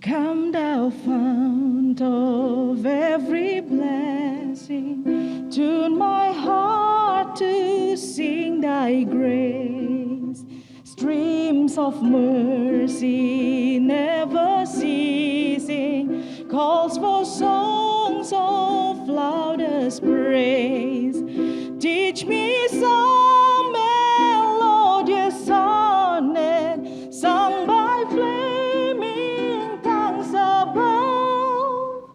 Come thou fount of every blessing, tune my heart to sing thy grace. Streams of mercy never ceasing, calls for songs of loudest praise. Teach me some melodious sonnet sung by flaming tongues above.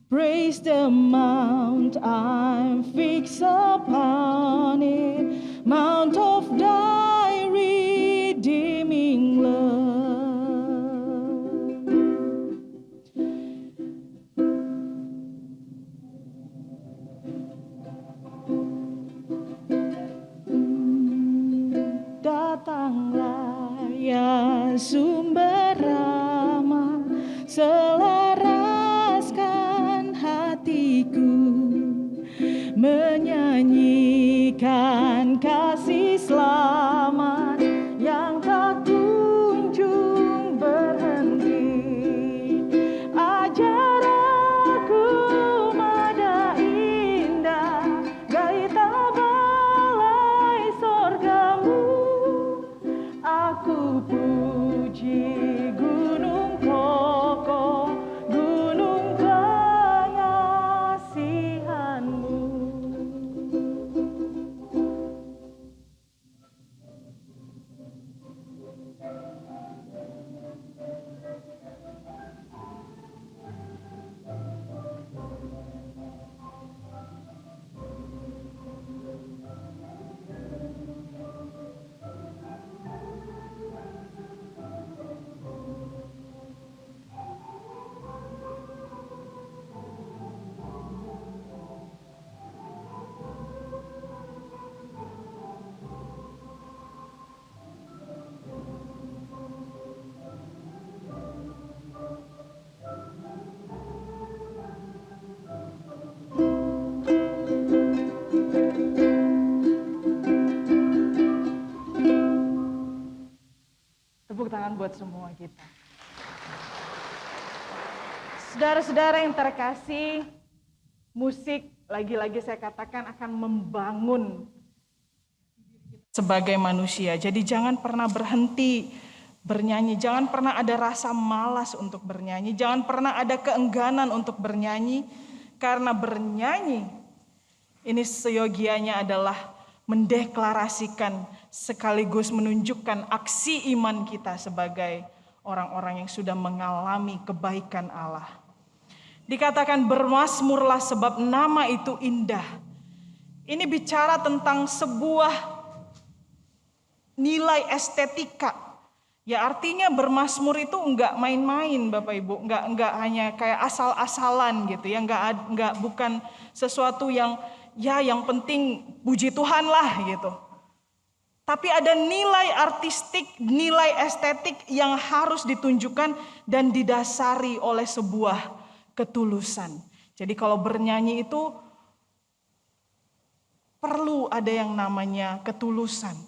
Praise the mount I'm fixed upon it, mount of thy redeeming love. Datanglah ya sumber rahmat, selaraskan hatiku menyanyikan kasih selamat yang tak kunjung berhenti. Ajar aku nada indah, gaita balai sorgamu. Aku puji gunung kokoh, gunung kenyam Tepuk tangan buat semua kita. Saudara-saudara yang terkasih, musik lagi-lagi saya katakan akan membangun sebagai manusia. Jadi jangan pernah berhenti bernyanyi, jangan pernah ada rasa malas untuk bernyanyi, jangan pernah ada keengganan untuk bernyanyi, karena bernyanyi ini seyogianya adalah mendeklarasikan sekaligus menunjukkan aksi iman kita sebagai orang-orang yang sudah mengalami kebaikan Allah. Dikatakan bermazmurlah sebab nama itu indah. Ini bicara tentang sebuah nilai estetika. Ya artinya bermazmur itu enggak main-main Bapak Ibu, enggak hanya kayak asal-asalan gitu ya, enggak bukan sesuatu yang ya yang penting puji Tuhan lah gitu. Tapi ada nilai artistik, nilai estetik yang harus ditunjukkan dan didasari oleh sebuah ketulusan. Jadi kalau bernyanyi itu perlu ada yang namanya ketulusan.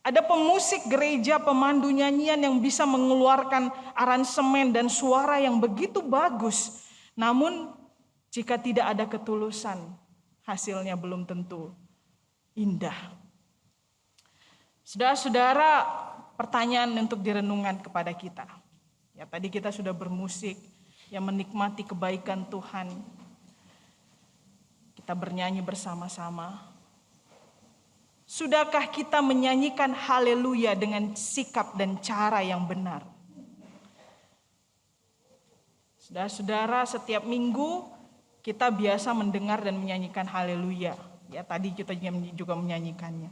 Ada pemusik gereja, pemandu nyanyian yang bisa mengeluarkan aransemen dan suara yang begitu bagus. Namun jika tidak ada ketulusan, hasilnya belum tentu indah. Saudara-saudara, pertanyaan untuk direnungkan kepada kita. Ya, tadi kita sudah bermusik, yang menikmati kebaikan Tuhan. Kita bernyanyi bersama-sama. Sudahkah kita menyanyikan haleluya dengan sikap dan cara yang benar? Saudara-saudara, setiap minggu kita biasa mendengar dan menyanyikan haleluya. Ya, tadi kita juga menyanyikannya.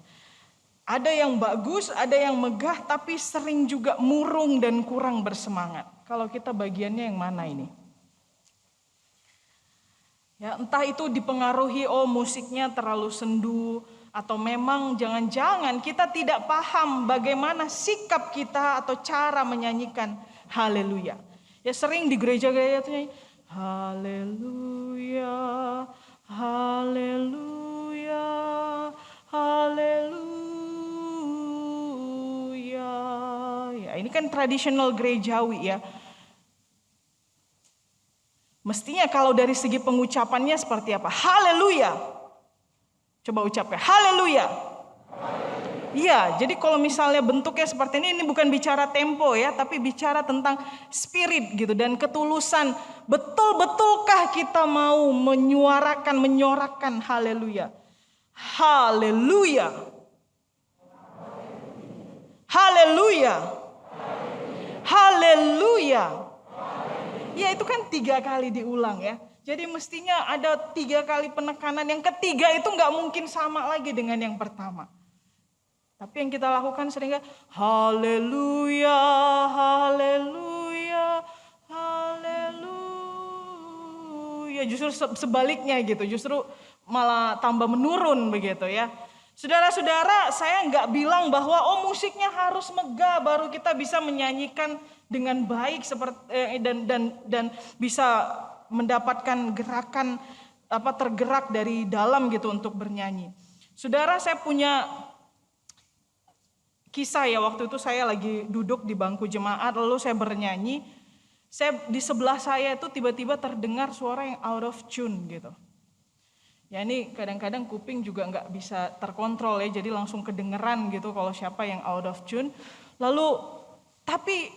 Ada yang bagus, ada yang megah, tapi sering juga murung dan kurang bersemangat. Kalau kita bagiannya yang mana ini? Ya, entah itu dipengaruhi musiknya terlalu sendu, atau memang jangan-jangan kita tidak paham bagaimana sikap kita atau cara menyanyikan haleluya. Ya sering di gereja-gereja itu nyanyi haleluya, haleluya, haleluya. Ya ini kan tradisional gerejawi ya. Mestinya kalau dari segi pengucapannya seperti apa? Haleluya. Coba ucapkan, haleluya. Iya, jadi kalau misalnya bentuknya seperti ini bukan bicara tempo ya, tapi bicara tentang spirit gitu dan ketulusan. Betul-betulkah kita mau menyorakan haleluya? Haleluya. Haleluya. Haleluya. Ya itu kan 3 kali diulang ya. Jadi mestinya ada 3 kali penekanan. Yang ketiga itu nggak mungkin sama lagi dengan yang pertama. Tapi yang kita lakukan seringkali haleluya, haleluya, haleluya. Justru sebaliknya gitu. Justru malah tambah menurun begitu ya. Saudara-saudara, saya nggak bilang bahwa musiknya harus megah baru kita bisa menyanyikan dengan baik seperti dan bisa mendapatkan gerakan tergerak dari dalam gitu untuk bernyanyi. Saudara, saya punya kisah ya, waktu itu saya lagi duduk di bangku jemaat lalu saya bernyanyi. Di sebelah saya itu tiba-tiba terdengar suara yang out of tune gitu. Ya ini kadang-kadang kuping juga nggak bisa terkontrol ya, jadi langsung kedengeran gitu kalau siapa yang out of tune. Lalu tapi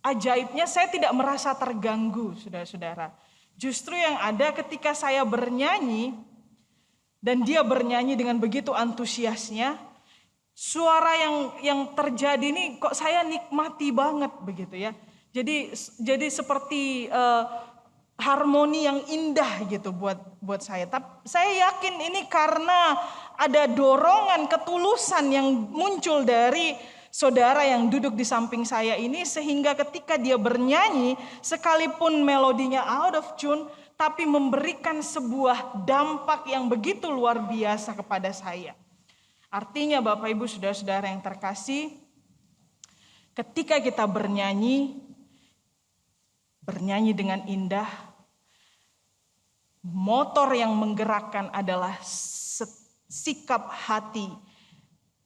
ajaibnya saya tidak merasa terganggu, saudara-saudara. Justru yang ada ketika saya bernyanyi dan dia bernyanyi dengan begitu antusiasnya, suara yang terjadi ini kok saya nikmati banget begitu ya. Jadi seperti harmoni yang indah gitu buat saya. Tapi saya yakin ini karena ada dorongan ketulusan yang muncul dari saudara yang duduk di samping saya ini, sehingga ketika dia bernyanyi sekalipun melodinya out of tune tapi memberikan sebuah dampak yang begitu luar biasa kepada saya. Artinya Bapak Ibu saudara-saudara yang terkasih, ketika kita bernyanyi dengan indah, motor yang menggerakkan adalah sikap hati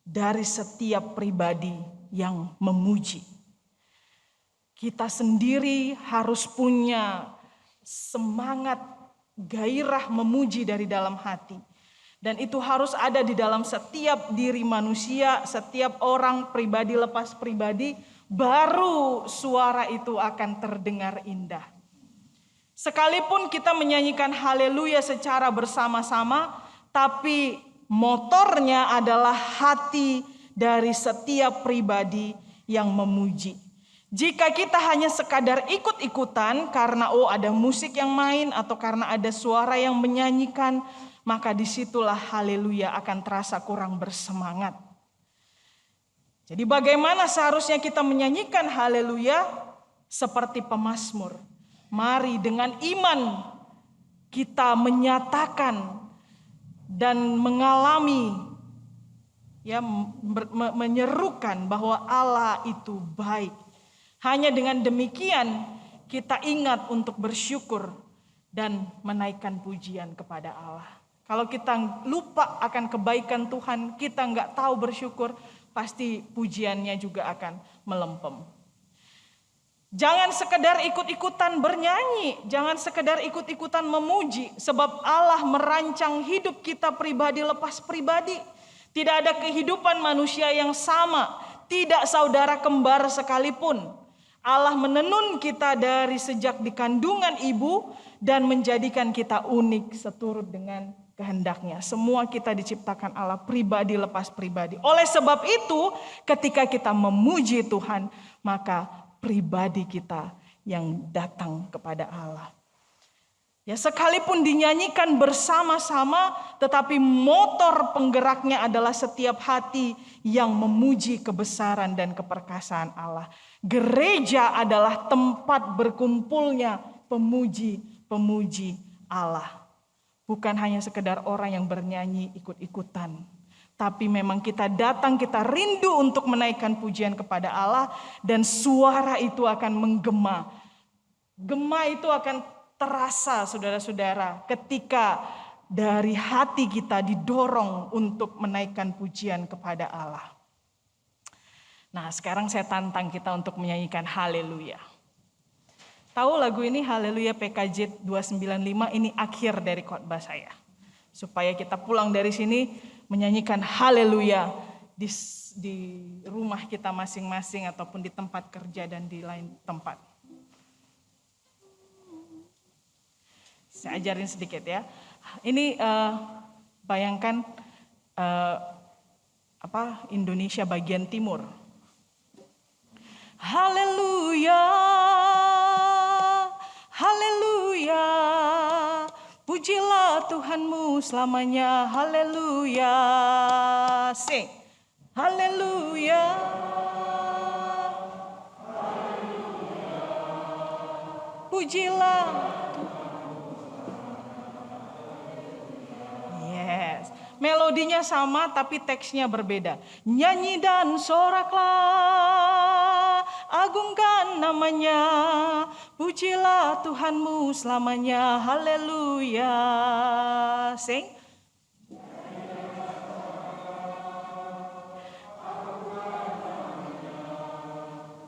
dari setiap pribadi yang memuji. Kita sendiri harus punya semangat, gairah memuji dari dalam hati. Dan itu harus ada di dalam setiap diri manusia, setiap orang pribadi lepas pribadi, baru suara itu akan terdengar indah. Sekalipun kita menyanyikan haleluya secara bersama-sama, tapi motornya adalah hati dari setiap pribadi yang memuji. Jika kita hanya sekadar ikut-ikutan karena ada musik yang main atau karena ada suara yang menyanyikan, maka disitulah haleluya akan terasa kurang bersemangat. Jadi bagaimana seharusnya kita menyanyikan haleluya? Seperti pemazmur. Mari dengan iman kita menyatakan dan mengalami, menyerukan bahwa Allah itu baik. Hanya dengan demikian kita ingat untuk bersyukur dan menaikkan pujian kepada Allah. Kalau kita lupa akan kebaikan Tuhan, kita nggak tahu bersyukur, pasti pujiannya juga akan melempem. Jangan sekedar ikut-ikutan bernyanyi, jangan sekedar ikut-ikutan memuji, sebab Allah merancang hidup kita pribadi lepas pribadi. Tidak ada kehidupan manusia yang sama, tidak saudara kembar sekalipun. Allah menenun kita dari sejak di kandungan ibu dan menjadikan kita unik seturut dengan kehendaknya. Semua kita diciptakan Allah pribadi lepas pribadi. Oleh sebab itu, ketika kita memuji Tuhan, maka pribadi kita yang datang kepada Allah. Ya, sekalipun dinyanyikan bersama-sama, tetapi motor penggeraknya adalah setiap hati yang memuji kebesaran dan keperkasaan Allah. Gereja adalah tempat berkumpulnya pemuji-pemuji Allah. Bukan hanya sekedar orang yang bernyanyi ikut-ikutan. Tapi memang kita datang, kita rindu untuk menaikkan pujian kepada Allah. Dan suara itu akan menggema. Gema itu akan terasa saudara-saudara ketika dari hati kita didorong untuk menaikkan pujian kepada Allah. Nah, sekarang saya tantang kita untuk menyanyikan haleluya. Tahu lagu ini haleluya PKJ 295, ini akhir dari khotbah saya. Supaya kita pulang dari sini menyanyikan haleluya di rumah kita masing-masing ataupun di tempat kerja dan di lain tempat. Saya ajarin sedikit ya. Ini bayangkan Indonesia bagian timur. Haleluya, haleluya, pujilah Tuhanmu selamanya. Haleluya, sing, haleluya, pujilah. Yes, melodinya sama tapi teksnya berbeda. Nyanyi dan soraklah, agungkan namanya, pujilah Tuhanmu selamanya. Haleluya. Sing.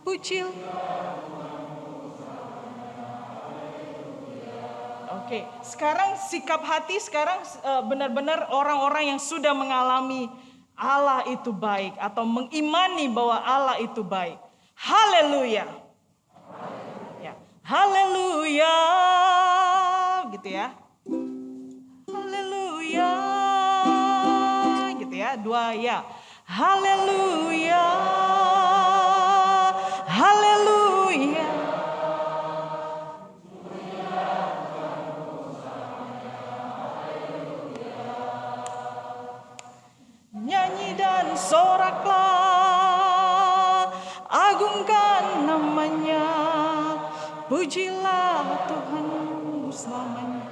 Puji. Oke, sekarang sikap hati sekarang benar-benar orang-orang yang sudah mengalami Allah itu baik atau mengimani bahwa Allah itu baik. Haleluya. Ya, haleluya. Gitu ya. Haleluya. Gitu ya, dua ya. Haleluya. Haleluya. Nyanyi dan soraklah, agungkan namanya, pujilah Tuhanmu selamanya.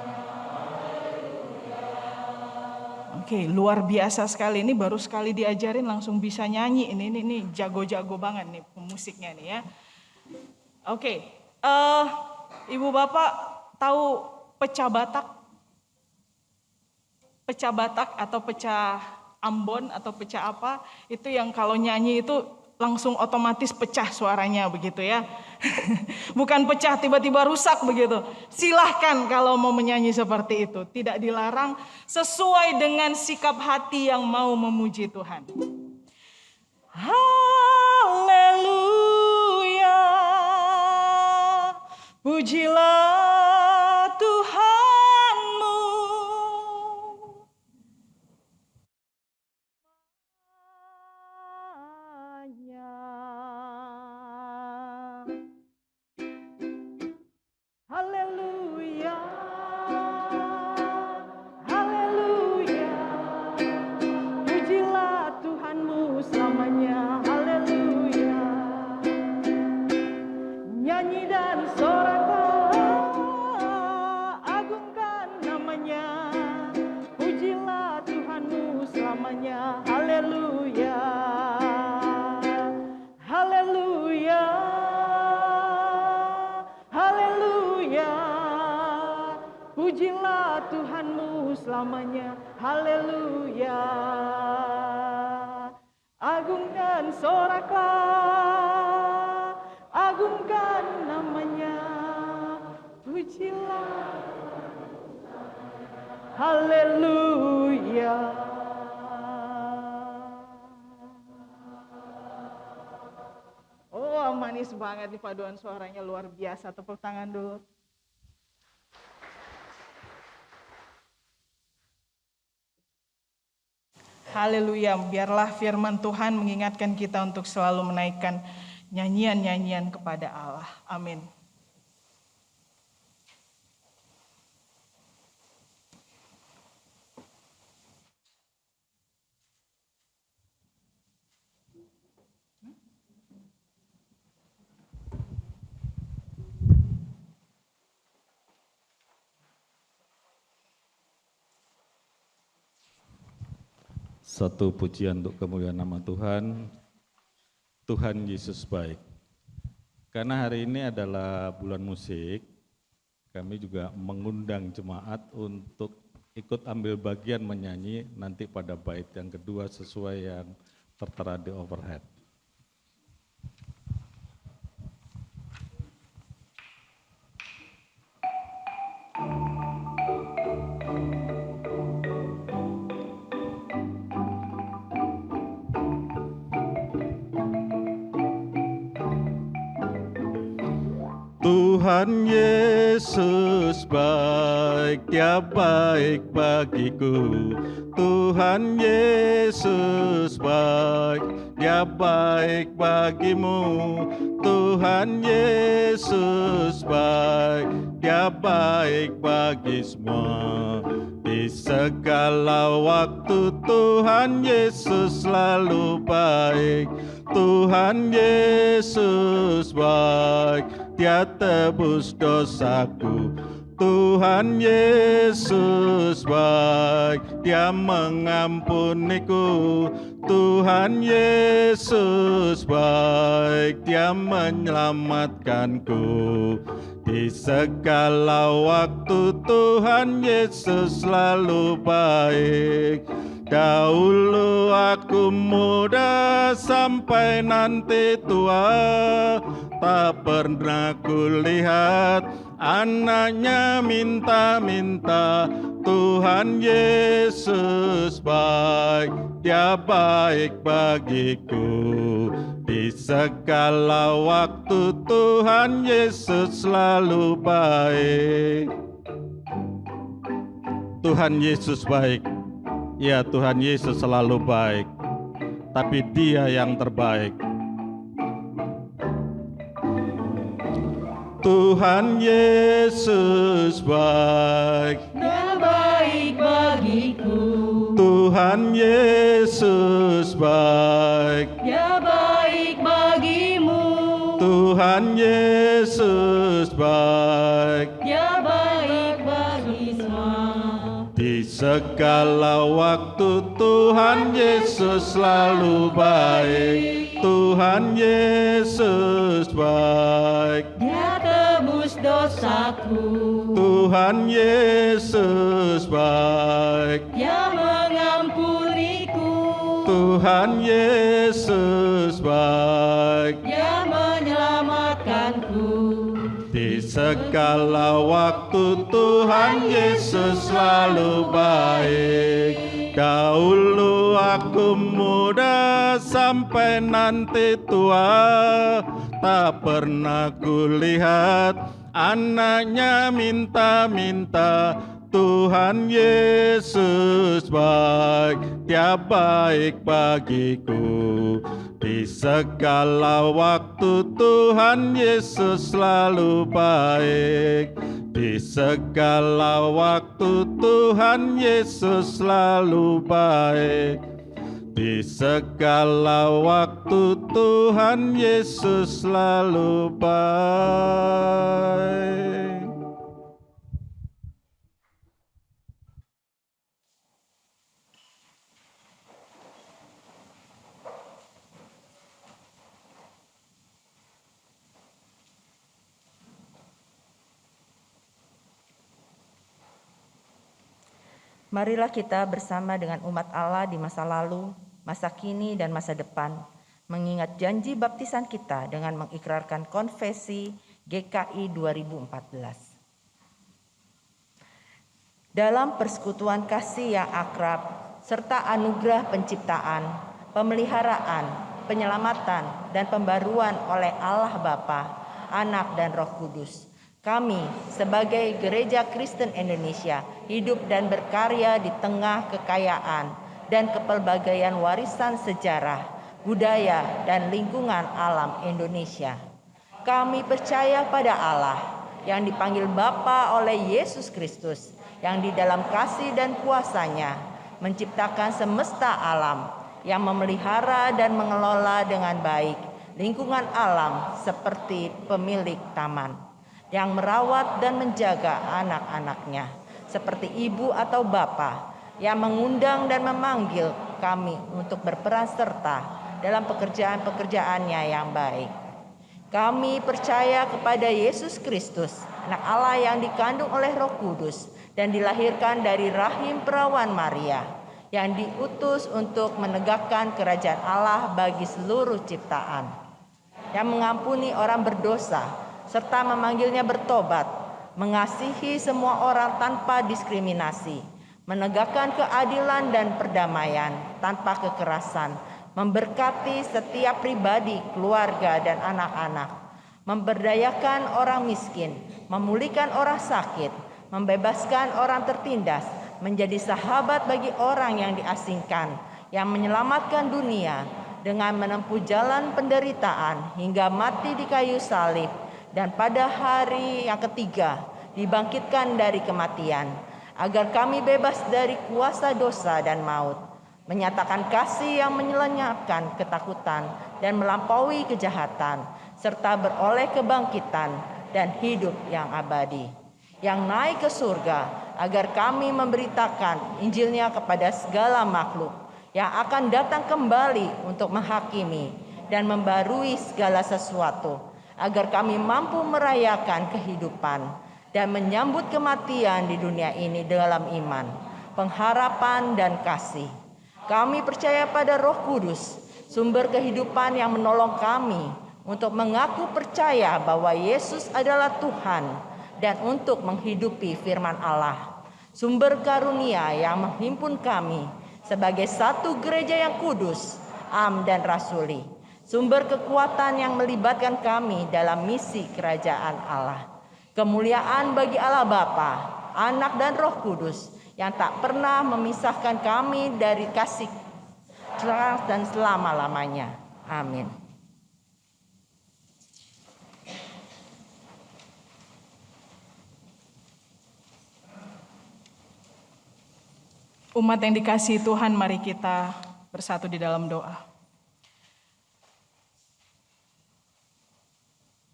Oke, luar biasa sekali. Ini baru sekali diajarin langsung bisa nyanyi. Ini jago-jago banget nih pemusiknya nih ya. Oke, Ibu Bapak tahu pecah Batak? Pecah Batak atau pecah Ambon atau pecah apa, itu yang kalau nyanyi itu langsung otomatis pecah suaranya begitu ya. Bukan pecah tiba-tiba rusak begitu. Silahkan kalau mau menyanyi seperti itu. Tidak dilarang, sesuai dengan sikap hati yang mau memuji Tuhan. Haleluya, pujilah Tuhanmu. Haleluya, haleluya, pujilah Tuhanmu selamanya. Haleluya, nyanyi dan sorakan, agungkan namanya. Pujilah Tuhanmu selamanya. Haleluya, haleluya, haleluya, pujilah Tuhanmu selamanya. Haleluya, agungkan sorakan, agungkan namanya. Pujilah, haleluya. Oh, manis banget nih paduan suaranya, luar biasa. Tepuk tangan dulu. Haleluya, biarlah firman Tuhan mengingatkan kita untuk selalu menaikkan nyanyian-nyanyian kepada Allah. Amin. Satu pujian untuk kemuliaan nama Tuhan. Tuhan Yesus baik. Karena hari ini adalah bulan musik, kami juga mengundang jemaat untuk ikut ambil bagian menyanyi nanti pada bait yang kedua sesuai yang tertera di overhead. Tuhan Yesus baik, Dia baik bagiku. Tuhan Yesus baik, Dia baik bagimu. Tuhan Yesus baik, Dia baik bagi semua. Di segala waktu Tuhan Yesus selalu baik. Tuhan Yesus baik, Dia tebus dosaku. Tuhan Yesus baik, Dia mengampuniku. Tuhan Yesus baik, Dia menyelamatkanku. Di segala waktu Tuhan Yesus selalu baik. Dahulu aku muda sampai nanti tua, tak pernah kulihat anaknya minta-minta. Tuhan Yesus baik, Dia baik bagiku. Di segala waktu Tuhan Yesus selalu baik. Tuhan Yesus baik. Ya, Tuhan Yesus selalu baik, tapi Dia yang terbaik. Tuhan Yesus baik, Dia baik bagiku. Tuhan Yesus baik, Dia baik bagimu. Tuhan Yesus baik. Dia baik bagi semua. Di segala waktu Tuhan Yesus selalu baik. Tuhan Yesus baik. Dia tebus dosaku. Tuhan Yesus baik. Dia mengampuniku. Tuhan Yesus baik. baik. Dia menyelamatkanku. Di segala waktu Tuhan Yesus selalu baik. Dahulu aku muda sampai nanti tua, tak pernah kulihat anaknya minta-minta. Tuhan Yesus baik, Dia baik bagiku. Di segala waktu Tuhan Yesus selalu baik. Di segala waktu Tuhan Yesus selalu baik. Di segala waktu Tuhan Yesus selalu baik. Marilah kita bersama dengan umat Allah di masa lalu, masa kini, dan masa depan, mengingat janji baptisan kita dengan mengikrarkan konfesi GKI 2014. Dalam persekutuan kasih yang akrab, serta anugerah penciptaan, pemeliharaan, penyelamatan, dan pembaruan oleh Allah Bapa, Anak, dan Roh Kudus, kami sebagai Gereja Kristen Indonesia hidup dan berkarya di tengah kekayaan dan kepelbagaian warisan sejarah, budaya, dan lingkungan alam Indonesia. Kami percaya pada Allah yang dipanggil Bapa oleh Yesus Kristus, yang di dalam kasih dan kuasa-Nya menciptakan semesta alam, yang memelihara dan mengelola dengan baik lingkungan alam seperti pemilik taman, yang merawat dan menjaga anak-anaknya seperti ibu atau bapa, yang mengundang dan memanggil kami untuk berperan serta dalam pekerjaan-pekerjaannya yang baik. Kami percaya kepada Yesus Kristus, Anak Allah yang dikandung oleh Roh Kudus dan dilahirkan dari rahim perawan Maria, yang diutus untuk menegakkan kerajaan Allah bagi seluruh ciptaan, yang mengampuni orang berdosa serta memanggilnya bertobat, mengasihi semua orang tanpa diskriminasi, menegakkan keadilan dan perdamaian tanpa kekerasan, memberkati setiap pribadi, keluarga, dan anak-anak, memberdayakan orang miskin, memulihkan orang sakit, membebaskan orang tertindas, menjadi sahabat bagi orang yang diasingkan, yang menyelamatkan dunia dengan menempuh jalan penderitaan hingga mati di kayu salib, dan pada hari yang ketiga dibangkitkan dari kematian, agar kami bebas dari kuasa dosa dan maut, menyatakan kasih yang menyelenyapkan ketakutan dan melampaui kejahatan, serta beroleh kebangkitan dan hidup yang abadi, yang naik ke surga, agar kami memberitakan Injilnya kepada segala makhluk, yang akan datang kembali untuk menghakimi dan membarui segala sesuatu, agar kami mampu merayakan kehidupan dan menyambut kematian di dunia ini dalam iman, pengharapan, dan kasih. Kami percaya pada Roh Kudus, sumber kehidupan yang menolong kami untuk mengaku percaya bahwa Yesus adalah Tuhan dan untuk menghidupi firman Allah, sumber karunia yang menghimpun kami sebagai satu gereja yang kudus, am, dan rasuli, sumber kekuatan yang melibatkan kami dalam misi kerajaan Allah. Kemuliaan bagi Allah Bapa, Anak, dan Roh Kudus yang tak pernah memisahkan kami dari kasih sekarang dan selama-lamanya. Amin. Umat yang dikasihi Tuhan, mari kita bersatu di dalam doa.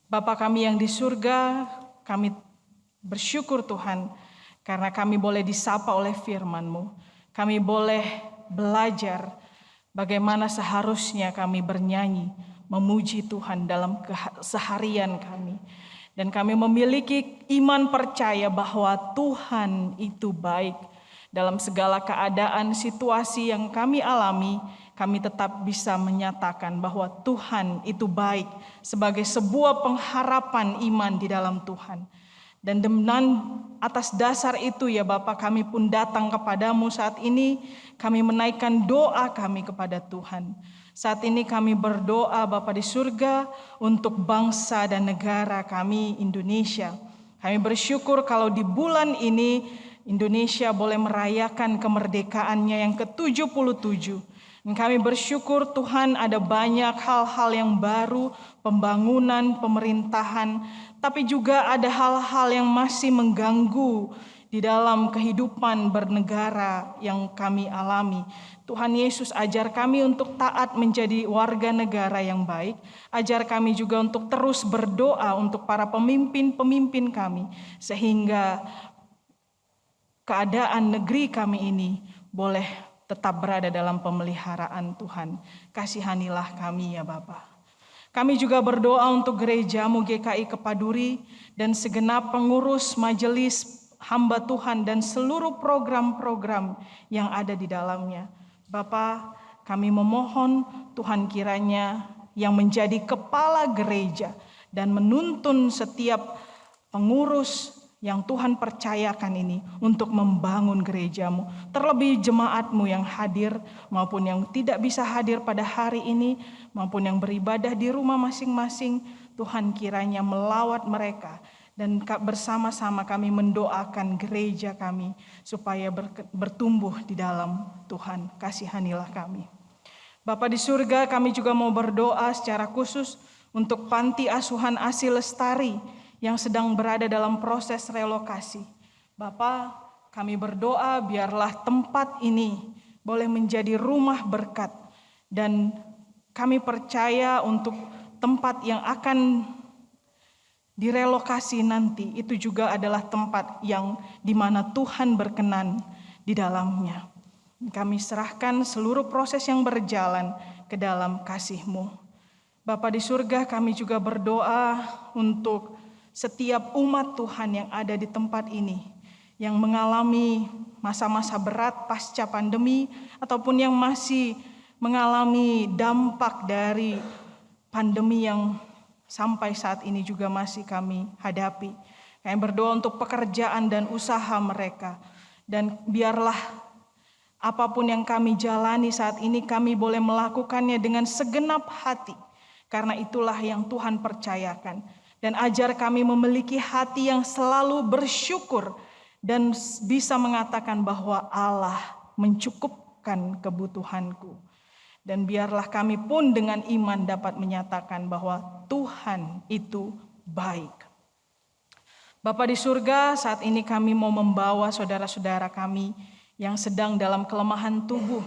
Bapa kami yang di surga, kami bersyukur Tuhan karena kami boleh disapa oleh firman-Mu. Kami boleh belajar bagaimana seharusnya kami bernyanyi, memuji Tuhan dalam keseharian kami. Dan kami memiliki iman percaya bahwa Tuhan itu baik Dalam segala keadaan, situasi yang kami alami, kami tetap bisa menyatakan bahwa Tuhan itu baik sebagai sebuah pengharapan iman di dalam Tuhan. Dan dengan atas dasar itu ya Bapa, kami pun datang kepadamu saat ini, kami menaikkan doa kami kepada Tuhan. Saat ini kami berdoa Bapa di surga untuk bangsa dan negara kami Indonesia. Kami bersyukur kalau di bulan ini Indonesia boleh merayakan kemerdekaannya yang ke-77. Dan kami bersyukur Tuhan ada banyak hal-hal yang baru, pembangunan, pemerintahan, tapi juga ada hal-hal yang masih mengganggu di dalam kehidupan bernegara yang kami alami. Tuhan Yesus ajar kami untuk taat menjadi warga negara yang baik. Ajar kami juga untuk terus berdoa untuk para pemimpin-pemimpin kami. Sehingga keadaan negeri kami ini boleh tetap berada dalam pemeliharaan Tuhan. Kasihanilah kami ya Bapa. Kami juga berdoa untuk gerejamu GKI Kepaduri dan segenap pengurus majelis hamba Tuhan dan seluruh program-program yang ada di dalamnya. Bapa, kami memohon Tuhan kiranya yang menjadi kepala gereja dan menuntun setiap pengurus yang Tuhan percayakan ini untuk membangun gerejamu. Terlebih jemaatmu yang hadir maupun yang tidak bisa hadir pada hari ini, maupun yang beribadah di rumah masing-masing, Tuhan kiranya melawat mereka. Dan bersama-sama kami mendoakan gereja kami supaya bertumbuh di dalam Tuhan. Kasihanilah kami. Bapa di surga, kami juga mau berdoa secara khusus untuk panti asuhan Asi Lestari yang sedang berada dalam proses relokasi. Bapa, kami berdoa biarlah tempat ini boleh menjadi rumah berkat. Dan kami percaya untuk tempat yang akan direlokasi nanti, itu juga adalah tempat yang dimana Tuhan berkenan di dalamnya. Kami serahkan seluruh proses yang berjalan ke dalam kasih-Mu. Bapa di surga, kami juga berdoa untuk setiap umat Tuhan yang ada di tempat ini, yang mengalami masa-masa berat pasca pandemi, ataupun yang masih mengalami dampak dari pandemi yang sampai saat ini juga masih kami hadapi. Kami berdoa untuk pekerjaan dan usaha mereka. Dan biarlah apapun yang kami jalani saat ini, kami boleh melakukannya dengan segenap hati. Karena itulah yang Tuhan percayakan. Dan ajar kami memiliki hati yang selalu bersyukur dan bisa mengatakan bahwa Allah mencukupkan kebutuhanku. Dan biarlah kami pun dengan iman dapat menyatakan bahwa Tuhan itu baik. Bapa di surga, saat ini kami mau membawa saudara-saudara kami yang sedang dalam kelemahan tubuh.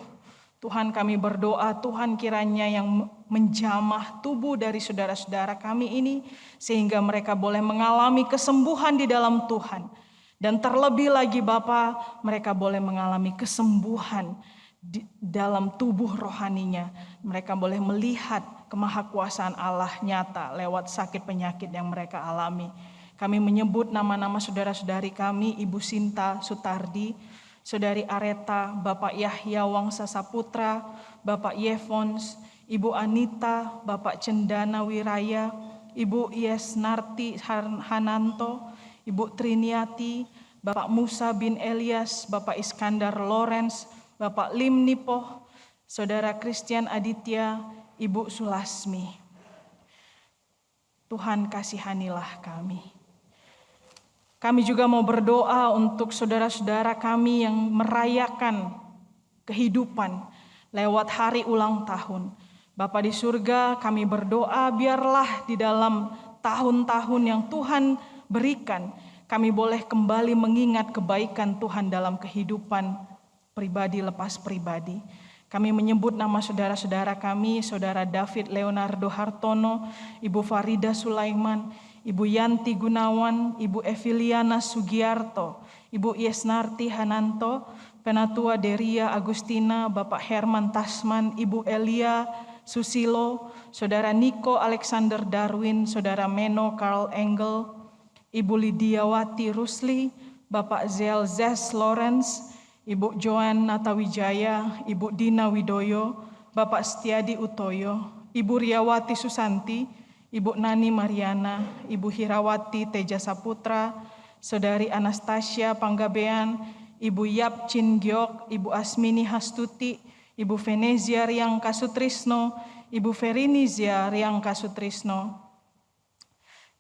Tuhan, kami berdoa, Tuhan kiranya yang menjamah tubuh dari saudara-saudara kami ini, sehingga mereka boleh mengalami kesembuhan di dalam Tuhan. Dan terlebih lagi Bapa, mereka boleh mengalami kesembuhan di dalam tubuh rohaninya. Mereka boleh melihat kemahakuasaan Allah nyata lewat sakit penyakit yang mereka alami. Kami menyebut nama-nama saudara-saudari kami, Ibu Sinta Sutardi, Saudari Areta, Bapak Yahya Wangsa Saputra, Bapak Yevons, Ibu Anita, Bapak Cendana Wiraya, Ibu Yesnarti Hananto, Ibu Triniati, Bapak Musa bin Elias, Bapak Iskandar Lawrence, Bapak Lim Nipoh, Saudara Christian Aditya, Ibu Sulasmi. Tuhan kasihanilah kami. Kami juga mau berdoa untuk saudara-saudara kami yang merayakan kehidupan lewat hari ulang tahun. Bapa di surga, kami berdoa biarlah di dalam tahun-tahun yang Tuhan berikan, kami boleh kembali mengingat kebaikan Tuhan dalam kehidupan pribadi lepas pribadi. Kami menyebut nama saudara-saudara kami, Saudara David Leonardo Hartono, Ibu Farida Sulaiman, Ibu Yanti Gunawan, Ibu Eviliana Sugiarto, Ibu Yesnarti Hananto, Penatua Deria Agustina, Bapak Herman Tasman, Ibu Elia Susilo, Saudara Niko Alexander Darwin, Saudara Meno Karl Engel, Ibu Lidiawati Rusli, Bapak Zel Zes Lawrence, Ibu Joan Natawijaya, Ibu Dina Widoyo, Bapak Setiadi Utoyo, Ibu Riawati Susanti, Ibu Nani Mariana, Ibu Hirawati Teja Saputra, Saudari Anastasia Panggabean, Ibu Yap Chin Gyok, Ibu Asmini Hastuti, Ibu Venezia Riang Kasutrisno, Ibu Ferinizia Riang Kasutrisno,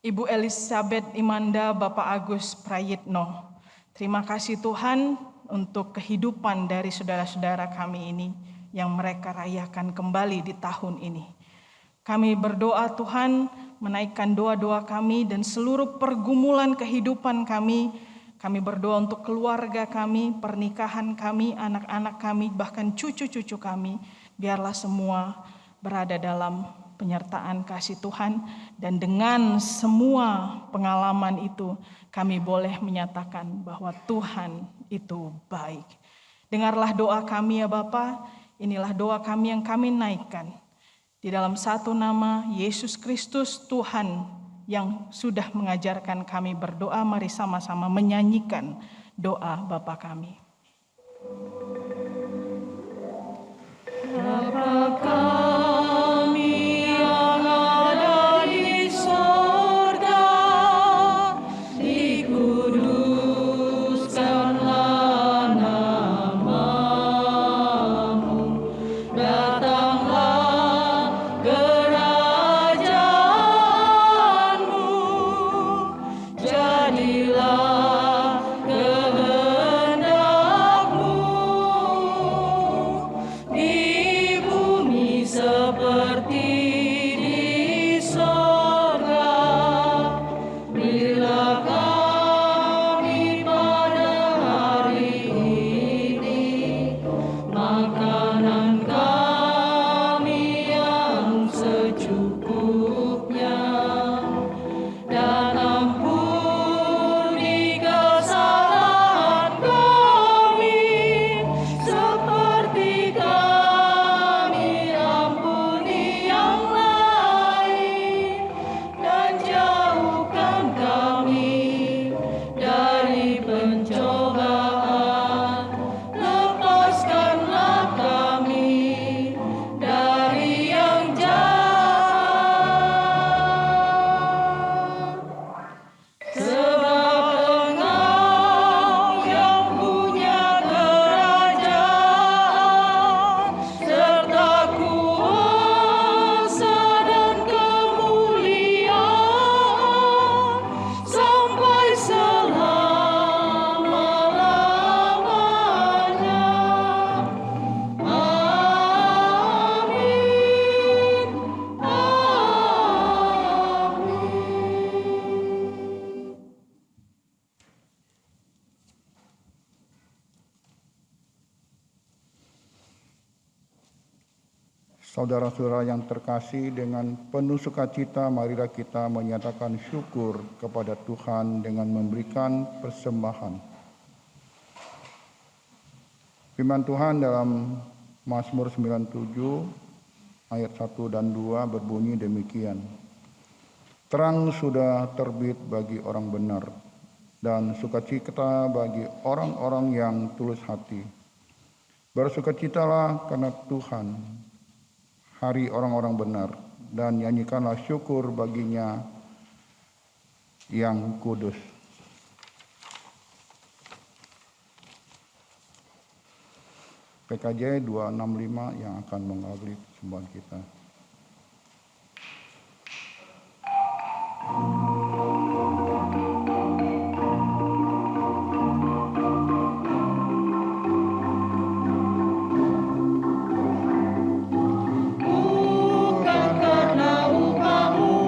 Ibu Elizabeth Imanda, Bapak Agus Prayitno. Terima kasih Tuhan untuk kehidupan dari saudara-saudara kami ini yang mereka rayakan kembali di tahun ini. Kami berdoa Tuhan menaikkan doa-doa kami dan seluruh pergumulan kehidupan kami. Kami berdoa untuk keluarga kami, pernikahan kami, anak-anak kami, bahkan cucu-cucu kami. Biarlah semua berada dalam penyertaan kasih Tuhan. Dan dengan semua pengalaman itu kami boleh menyatakan bahwa Tuhan itu baik. Dengarlah doa kami ya Bapa. Inilah doa kami yang kami naikkan. Di dalam satu nama Yesus Kristus Tuhan yang sudah mengajarkan kami berdoa, mari sama-sama menyanyikan doa Bapa kami. Bapa kami yang ada di sorga, dikuduskanlah namamu, datanglah kerajaanmu, jadilah kehendakmu di bumi seperti di sorga. Berilah kami pada hari ini makanan kami yang secukupnya, dan ampuni kesalahan kami seperti kami ampuni yang lain, dan jauhkan kami dari pencobaan, lepaskanlah kami dari yang jahat. Sebab Engkau yang punya kerajaan, serta kuasa dan kemuliaan, sampai selama-lamanya. Amin. Amin. Saudara-saudara yang terkasih, dengan penuh sukacita marilah kita menyatakan syukur kepada Tuhan dengan memberikan persembahan. Firman Tuhan dalam Mazmur 97 ayat 1 dan 2 berbunyi demikian. Terang sudah terbit bagi orang benar, dan sukacita bagi orang-orang yang tulus hati. Bersukacitalah karena Tuhan, hari orang-orang benar, dan nyanyikanlah syukur baginya yang kudus. PKJ 265 yang akan mengawali persembahan kita. Bukan karena upahmu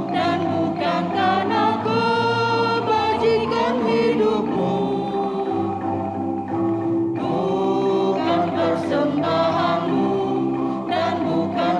dan bukan karena kebajikan hidupmu, bukan persembahanmu dan bukan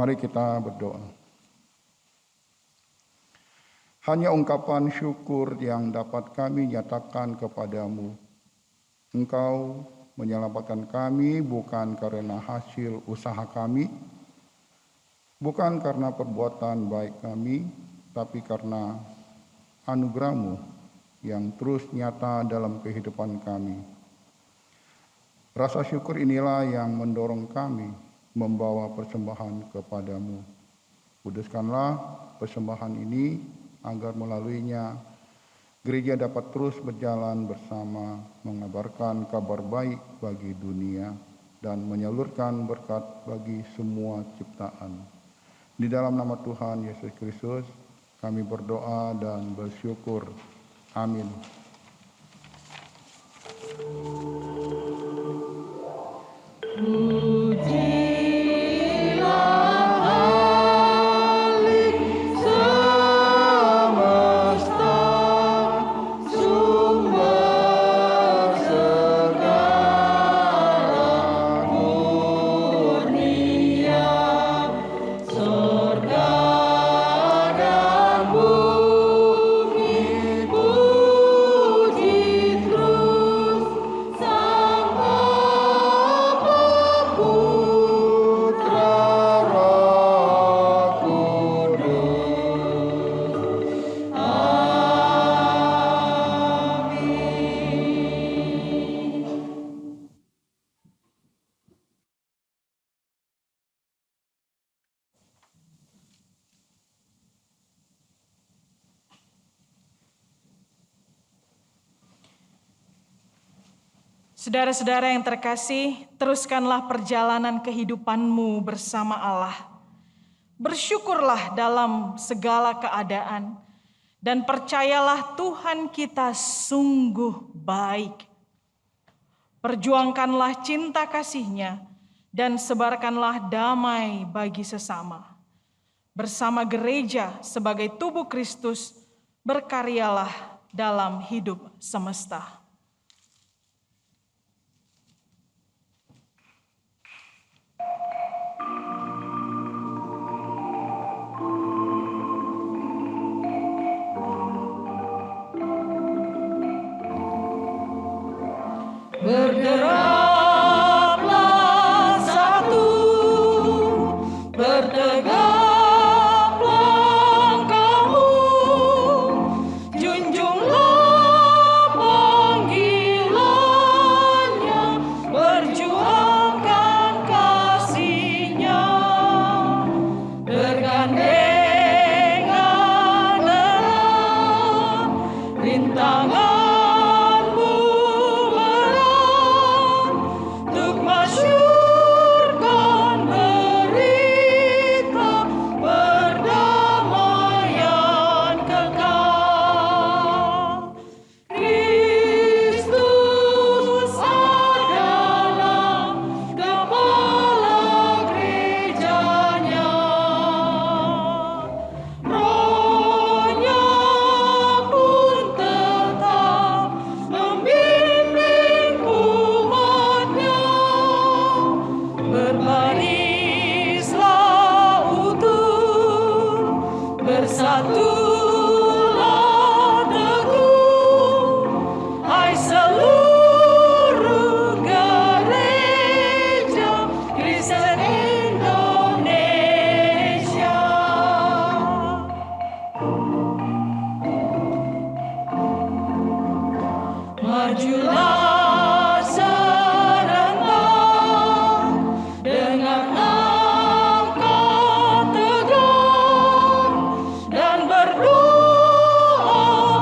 Mari kita berdoa. Hanya ungkapan syukur yang dapat kami nyatakan kepadamu. Engkau menyelamatkan kami bukan karena hasil usaha kami, bukan karena perbuatan baik kami, tapi karena anugerah-Mu yang terus nyata dalam kehidupan kami. Rasa syukur inilah yang mendorong kami membawa persembahan kepadamu. Kuduskanlah persembahan ini agar melaluinya gereja dapat terus berjalan bersama, mengabarkan kabar baik bagi dunia dan menyalurkan berkat bagi semua ciptaan. Di dalam nama Tuhan Yesus Kristus kami berdoa dan bersyukur. Amin. Saudara-saudara yang terkasih, teruskanlah perjalanan kehidupanmu bersama Allah. Bersyukurlah dalam segala keadaan, dan percayalah Tuhan kita sungguh baik. Perjuangkanlah cinta kasih-Nya, dan sebarkanlah damai bagi sesama. Bersama gereja sebagai tubuh Kristus, berkaryalah dalam hidup semesta. Bergeraklah satu, bertegak langkahmu, junjunglah panggilannya, perjuangkan kasih-Nya, bergandengan erat, rintangan bersatulah teguh, hai seluruh gereja Kristen Indonesia. Majulah serentak dengan langkah tegak dan berdoa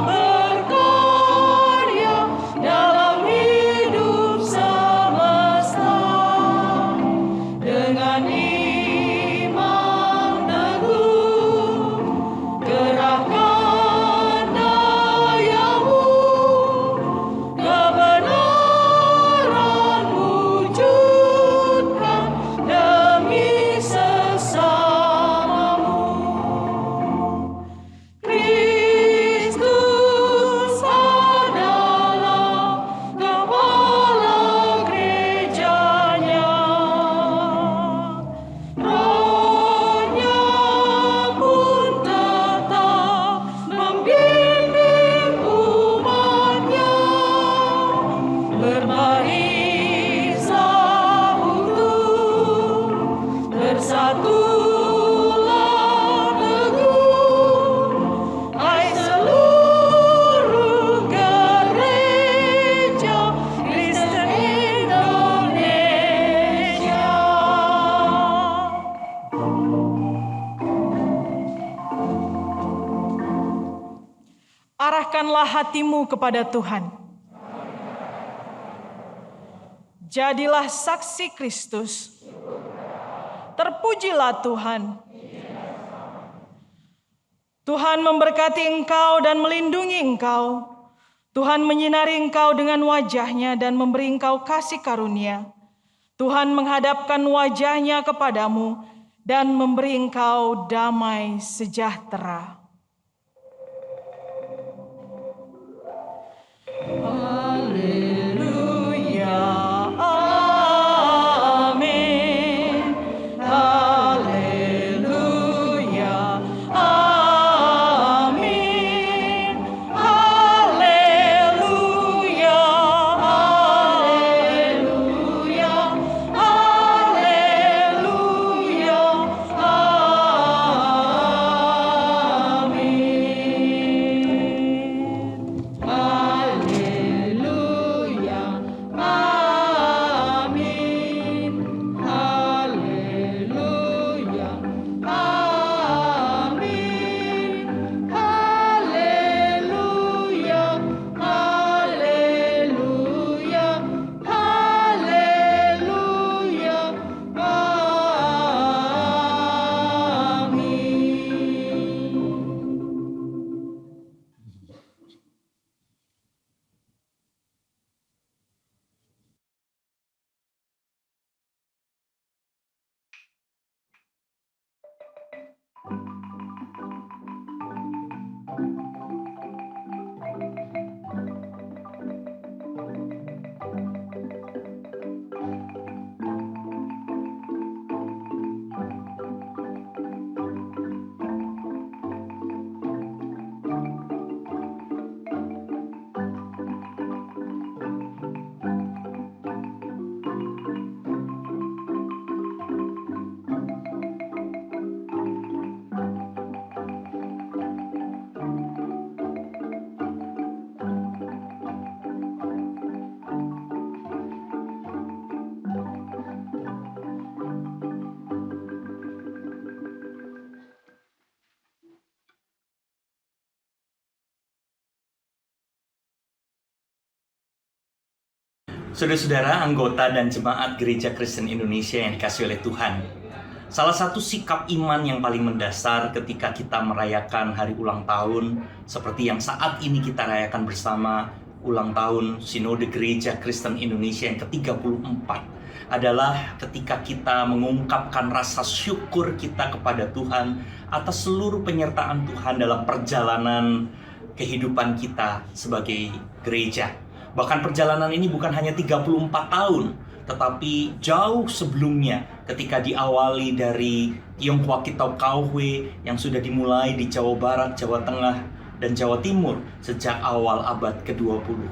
berkarya dalam hidup semesta. Dengan iman teguh, gerahkan dayamu, kebenaran Arahkanlah hatimu kepada Tuhan. Jadilah saksi Kristus. Terpujilah Tuhan. Tuhan memberkati engkau dan melindungi engkau. Tuhan menyinari engkau dengan wajah-Nya dan memberi engkau kasih karunia. Tuhan menghadapkan wajah-Nya kepadamu dan memberi engkau damai sejahtera. Haleluya, amin. Haleluya, amin. Haleluya, haleluya, haleluya, amin. Haleluya, amin. Haleluya, amin. Haleluya, haleluya, haleluya, amin. Saudara-saudara, anggota dan jemaat Gereja Kristen Indonesia yang dikasihi oleh Tuhan. Salah satu sikap iman yang paling mendasar ketika kita merayakan hari ulang tahun, seperti yang saat ini kita rayakan bersama, ulang tahun Sinode Gereja Kristen Indonesia yang ke-34, adalah ketika kita mengungkapkan rasa syukur kita kepada Tuhan atas seluruh penyertaan Tuhan dalam perjalanan kehidupan kita sebagai gereja. Bahkan perjalanan ini bukan hanya 34 tahun, tetapi jauh sebelumnya ketika diawali dari Tionghoa Kitau Kauhwe yang sudah dimulai di Jawa Barat, Jawa Tengah, dan Jawa Timur sejak awal abad ke-20.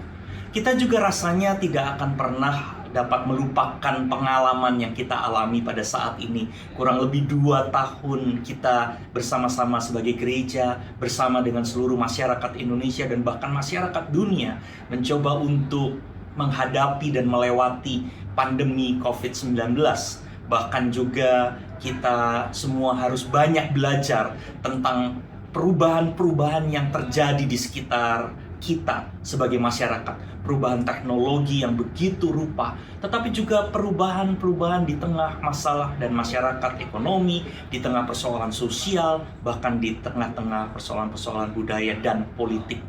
Kita juga rasanya tidak akan pernah dapat melupakan pengalaman yang kita alami pada saat ini. Kurang lebih 2 tahun kita bersama-sama sebagai gereja, bersama dengan seluruh masyarakat Indonesia dan bahkan masyarakat dunia, mencoba untuk menghadapi dan melewati pandemi COVID-19. Bahkan juga kita semua harus banyak belajar tentang perubahan-perubahan yang terjadi di sekitar kita sebagai masyarakat. Perubahan teknologi yang begitu rupa, tetapi juga perubahan-perubahan di tengah masalah dan masyarakat ekonomi, di tengah persoalan sosial, bahkan di tengah-tengah persoalan-persoalan budaya dan politik.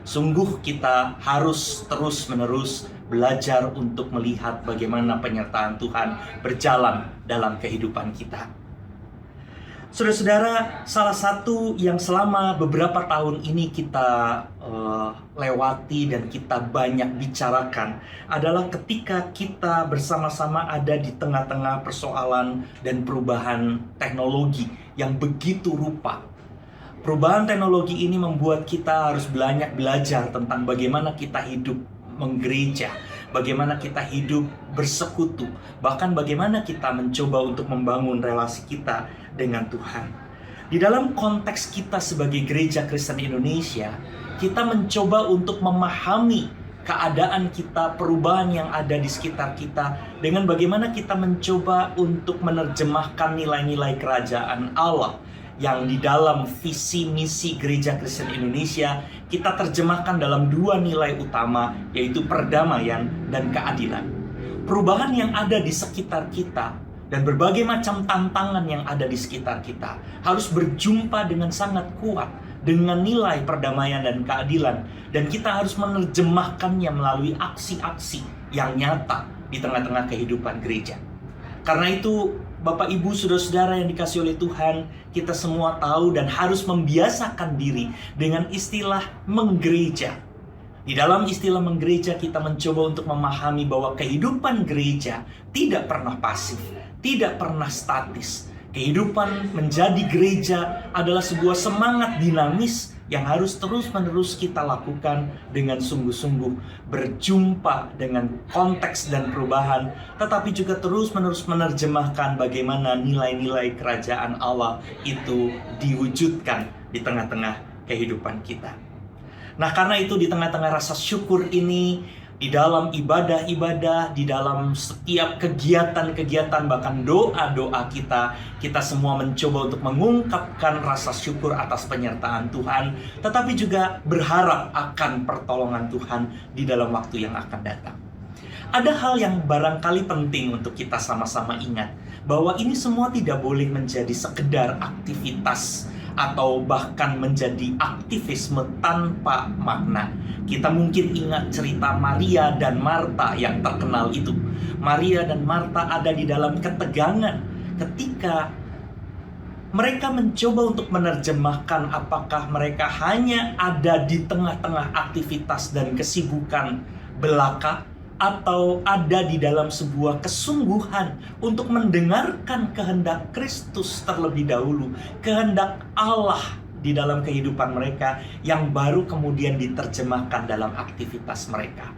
Sungguh kita harus terus-menerus belajar untuk melihat bagaimana penyertaan Tuhan berjalan dalam kehidupan kita. Saudara-saudara, salah satu yang selama beberapa tahun ini kita lewati dan kita banyak bicarakan adalah ketika kita bersama-sama ada di tengah-tengah persoalan dan perubahan teknologi yang begitu rupa. Perubahan teknologi ini membuat kita harus banyak belajar tentang bagaimana kita hidup menggereja, bagaimana kita hidup bersekutu, bahkan bagaimana kita mencoba untuk membangun relasi kita dengan Tuhan. Di dalam konteks kita sebagai Gereja Kristen Indonesia, kita mencoba untuk memahami keadaan kita, perubahan yang ada di sekitar kita, dengan bagaimana kita mencoba untuk menerjemahkan nilai-nilai kerajaan Allah yang di dalam visi misi Gereja Kristen Indonesia kita terjemahkan dalam 2 nilai utama, yaitu perdamaian dan keadilan. Perubahan yang ada di sekitar kita dan berbagai macam tantangan yang ada di sekitar kita harus berjumpa dengan sangat kuat dengan nilai perdamaian dan keadilan, dan kita harus menerjemahkannya melalui aksi-aksi yang nyata di tengah-tengah kehidupan gereja. Karena itu, Bapak Ibu, saudara-saudara yang dikasihi oleh Tuhan, kita semua tahu dan harus membiasakan diri dengan istilah menggereja. Di dalam istilah menggereja, kita mencoba untuk memahami bahwa kehidupan gereja tidak pernah pasif, tidak pernah statis. Kehidupan menjadi gereja adalah sebuah semangat dinamis yang harus terus-menerus kita lakukan dengan sungguh-sungguh, berjumpa dengan konteks dan perubahan, tetapi juga terus-menerus menerjemahkan bagaimana nilai-nilai kerajaan Allah itu diwujudkan di tengah-tengah kehidupan kita. Nah, karena itu di tengah-tengah rasa syukur ini, di dalam ibadah-ibadah, di dalam setiap kegiatan-kegiatan, bahkan doa-doa kita semua mencoba untuk mengungkapkan rasa syukur atas penyertaan Tuhan, tetapi juga berharap akan pertolongan Tuhan di dalam waktu yang akan datang. Ada hal yang barangkali penting untuk kita sama-sama ingat, bahwa ini semua tidak boleh menjadi sekedar aktivitas atau bahkan menjadi aktivisme tanpa makna. Kita mungkin ingat cerita Maria dan Marta yang terkenal itu. Maria dan Marta ada di dalam ketegangan ketika mereka mencoba untuk menerjemahkan apakah mereka hanya ada di tengah-tengah aktivitas dan kesibukan belaka, atau ada di dalam sebuah kesungguhan untuk mendengarkan kehendak Kristus terlebih dahulu, kehendak Allah di dalam kehidupan mereka yang baru kemudian diterjemahkan dalam aktivitas mereka.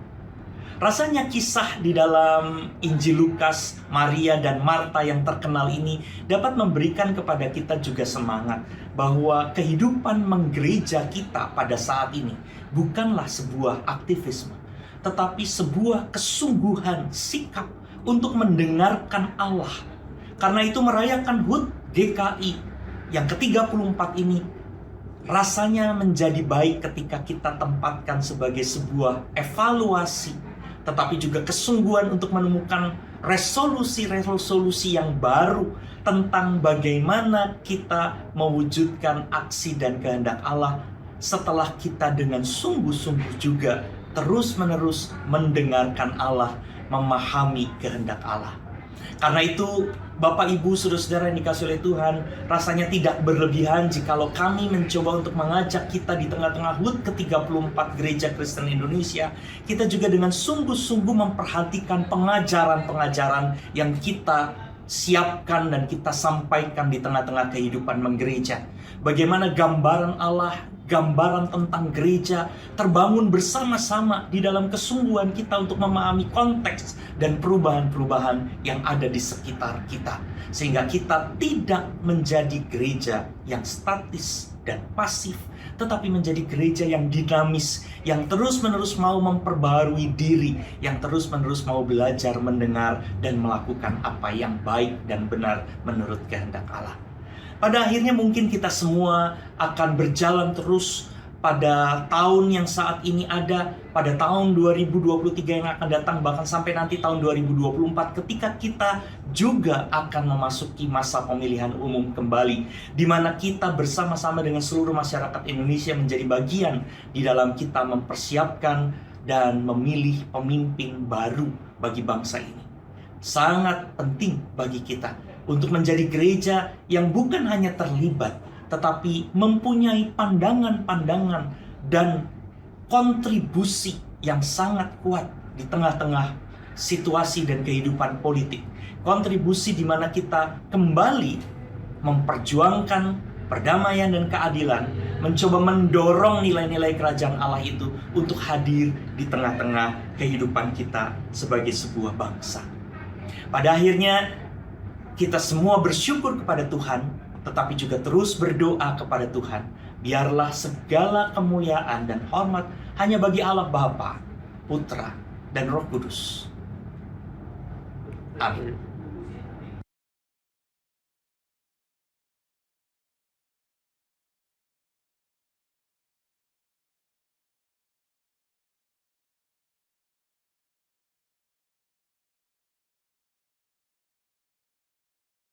Rasanya kisah di dalam Injil Lukas, Maria dan Marta yang terkenal ini dapat memberikan kepada kita juga semangat bahwa kehidupan menggereja kita pada saat ini bukanlah sebuah aktivisme, tetapi sebuah kesungguhan sikap untuk mendengarkan Allah. Karena itu merayakan HUT GKI yang ke-34 ini rasanya menjadi baik ketika kita tempatkan sebagai sebuah evaluasi, tetapi juga kesungguhan untuk menemukan resolusi-resolusi yang baru tentang bagaimana kita mewujudkan aksi dan kehendak Allah setelah kita dengan sungguh-sungguh juga terus-menerus mendengarkan Allah, memahami kehendak Allah. Karena itu, Bapak, Ibu, saudara-saudara yang dikasihi oleh Tuhan, rasanya tidak berlebihan jikalau kami mencoba untuk mengajak kita di tengah-tengah HUT ke-34 Gereja Kristen Indonesia, kita juga dengan sungguh-sungguh memperhatikan pengajaran-pengajaran yang kita siapkan dan kita sampaikan di tengah-tengah kehidupan menggereja. Bagaimana gambaran Allah, gambaran tentang gereja terbangun bersama-sama di dalam kesungguhan kita untuk memahami konteks dan perubahan-perubahan yang ada di sekitar kita. Sehingga kita tidak menjadi gereja yang statis dan pasif, tetapi menjadi gereja yang dinamis, yang terus-menerus mau memperbarui diri, yang terus-menerus mau belajar mendengar dan melakukan apa yang baik dan benar menurut kehendak Allah. Pada akhirnya mungkin kita semua akan berjalan terus pada tahun yang saat ini ada, pada tahun 2023 yang akan datang, bahkan sampai nanti tahun 2024 ketika kita juga akan memasuki masa pemilihan umum kembali, di mana kita bersama-sama dengan seluruh masyarakat Indonesia menjadi bagian di dalam kita mempersiapkan dan memilih pemimpin baru bagi bangsa ini. Sangat penting bagi kita untuk menjadi gereja yang bukan hanya terlibat, tetapi mempunyai pandangan-pandangan dan kontribusi yang sangat kuat di tengah-tengah situasi dan kehidupan politik. Kontribusi di mana kita kembali memperjuangkan perdamaian dan keadilan, mencoba mendorong nilai-nilai kerajaan Allah itu untuk hadir di tengah-tengah kehidupan kita sebagai sebuah bangsa. Pada akhirnya, kita semua bersyukur kepada Tuhan, tetapi juga terus berdoa kepada Tuhan. Biarlah segala kemuliaan dan hormat hanya bagi Allah Bapa, Putra, dan Roh Kudus. Amin.